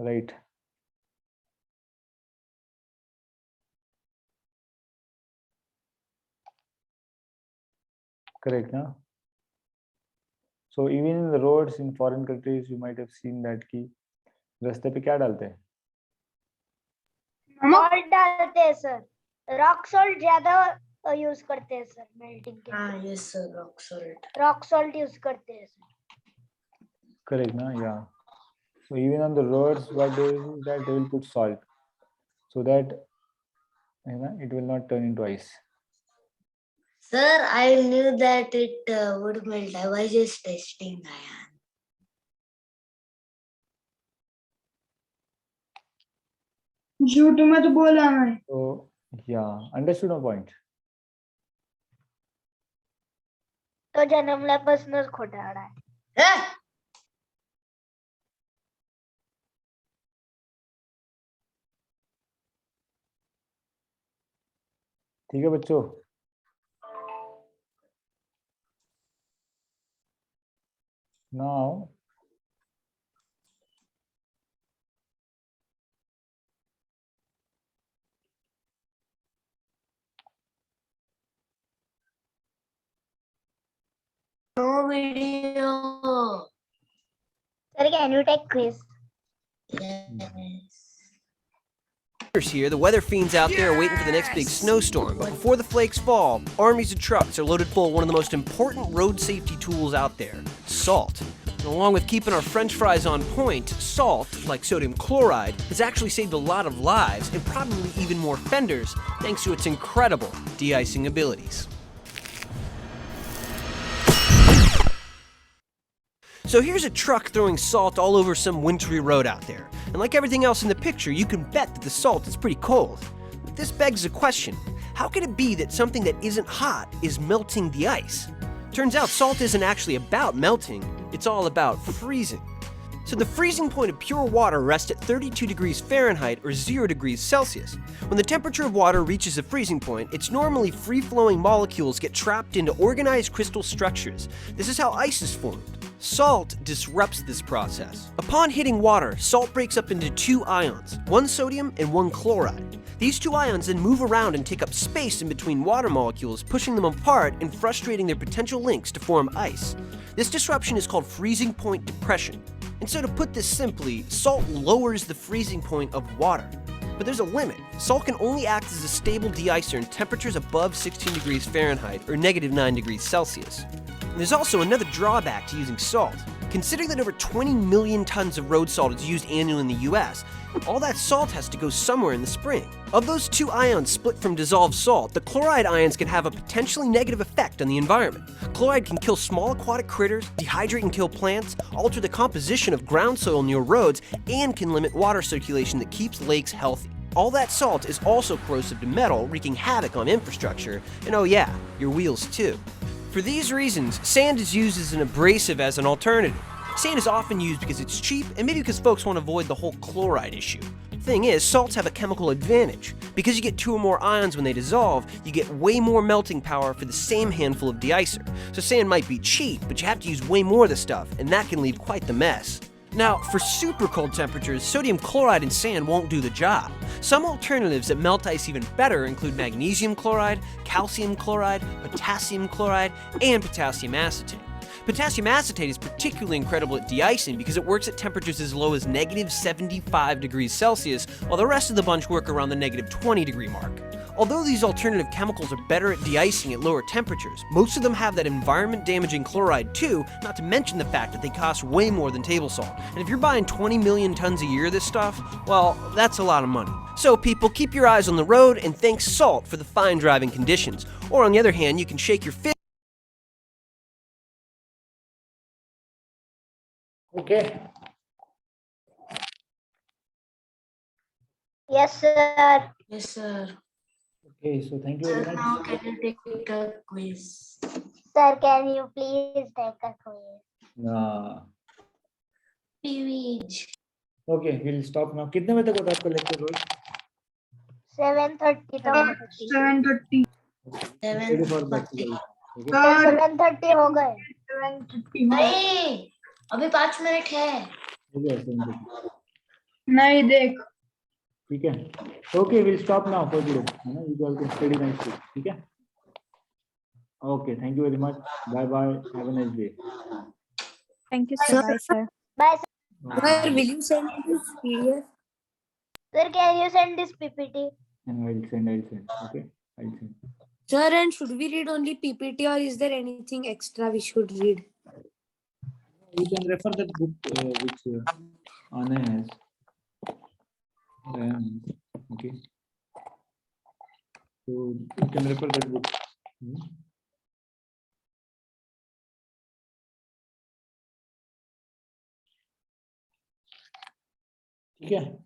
राइट। Correct, ना? So even in the roads in foreign countries, you might have seen that कि रास्ते पे क्या डालते हैं? सॉल्ट डालते हैं सर, रॉक सॉल्ट ज्यादा यूज करते हैं सर मेल्टिंग के हाँ लिए। Yes sir, rock salt use करते हैं सर। Correct, ना? Yeah. So even on the roads, what they do is that they will put salt, so that it will not turn into ice. Sir, I knew that it would melt. I was just testing, Ayan. झूठ में तो बोला मैं। So yeah, understood my point. तो जन्मल्यापासूनच खोटारडा आहे। Eh? ठीक है बच्चों? Now No video. Sir, can you take quiz? Yes. Here, the weather fiends out there are waiting for the next big snowstorm. But before the flakes fall, armies of trucks are loaded full of one of the most important road safety tools out there, salt. And along with keeping our French fries on point, salt, like sodium chloride, has actually saved a lot of lives and probably even more fenders thanks to its incredible de-icing abilities. So here's a truck throwing salt all over some wintry road out there. And like everything else in the picture, you can bet that the salt is pretty cold. But this begs a question. How can it be that something that isn't hot is melting the ice? Turns out salt isn't actually about melting, it's all about freezing. So the freezing point of pure water rests at 32 degrees Fahrenheit or 0 degrees Celsius. When the temperature of water reaches the freezing point, its normally free-flowing molecules get trapped into organized crystal structures. This is how ice is formed. Salt disrupts this process. Upon hitting water, salt breaks up into two ions, one sodium and one chloride. These two ions then move around and take up space in between water molecules, pushing them apart and frustrating their potential links to form ice. This disruption is called freezing point depression. And so to put this simply, salt lowers the freezing point of water. But there's a limit. Salt can only act as a stable de-icer in temperatures above 16 degrees Fahrenheit or negative 9 degrees Celsius. And there's also another drawback to using salt. Considering that over 20 million tons of road salt is used annually in the US, all that salt has to go somewhere in the spring. Of those two ions split from dissolved salt, the chloride ions can have a potentially negative effect on the environment. Chloride can kill small aquatic critters, dehydrate and kill plants, alter the composition of ground soil near roads, and can limit water circulation that keeps lakes healthy. All that salt is also corrosive to metal, wreaking havoc on infrastructure, and oh yeah, your wheels too. For these reasons, sand is used as an abrasive as an alternative. Sand is often used because it's cheap and maybe because folks want to avoid the whole chloride issue. The thing is, salts have a chemical advantage. Because you get two or more ions when they dissolve, you get way more melting power for the same handful of de-icer. So sand might be cheap, but you have to use way more of the stuff, and that can leave quite the mess. Now, for super cold temperatures, sodium chloride and sand won't do the job. Some alternatives that melt ice even better include magnesium chloride, calcium chloride, potassium chloride, and potassium acetate. Potassium acetate is particularly incredible at de-icing because it works at temperatures as low as negative 75 degrees Celsius, while the rest of the bunch work around the negative 20 degree mark. Although these alternative chemicals are better at de-icing at lower temperatures, most of them have that environment-damaging chloride too, not to mention the fact that they cost way more than table salt. And if you're buying 20 million tons a year of this stuff, well, that's a lot of money. So people, keep your eyes on the road and thank salt for the fine driving conditions. Or on the other hand, you can shake your fist. Okay. Yes, sir. Yes, sir. Okay, so thank you very Sir, much. now can you take a quiz? Sir, can you please take a quiz? Nah. Pivij. Okay, we'll stop now. कितने बजे तक होता है आपका lecture रोज? 7:30 तक होती है। 7:30. Ready for practical. Okay. Sir 7:30 हो गए. 7:30 नहीं, अभी 5 मिनट है. हो गया 7:30. नहीं देख. ठीक है. Okay, we'll stop now for today. है ना, you guys can study nicely. ठीक है. Okay, thank you very much. Bye bye. Have a nice day. Thank you, sir. Bye, sir. Bye, sir. Sir, will you send this PDF? Sir, can you send this PPT? And I'll send. Okay, I'll send. Sir, and should we read only PPT or is there anything extra we should read? You can refer that book which Anna has. Okay. So you can refer that book. ठीक है.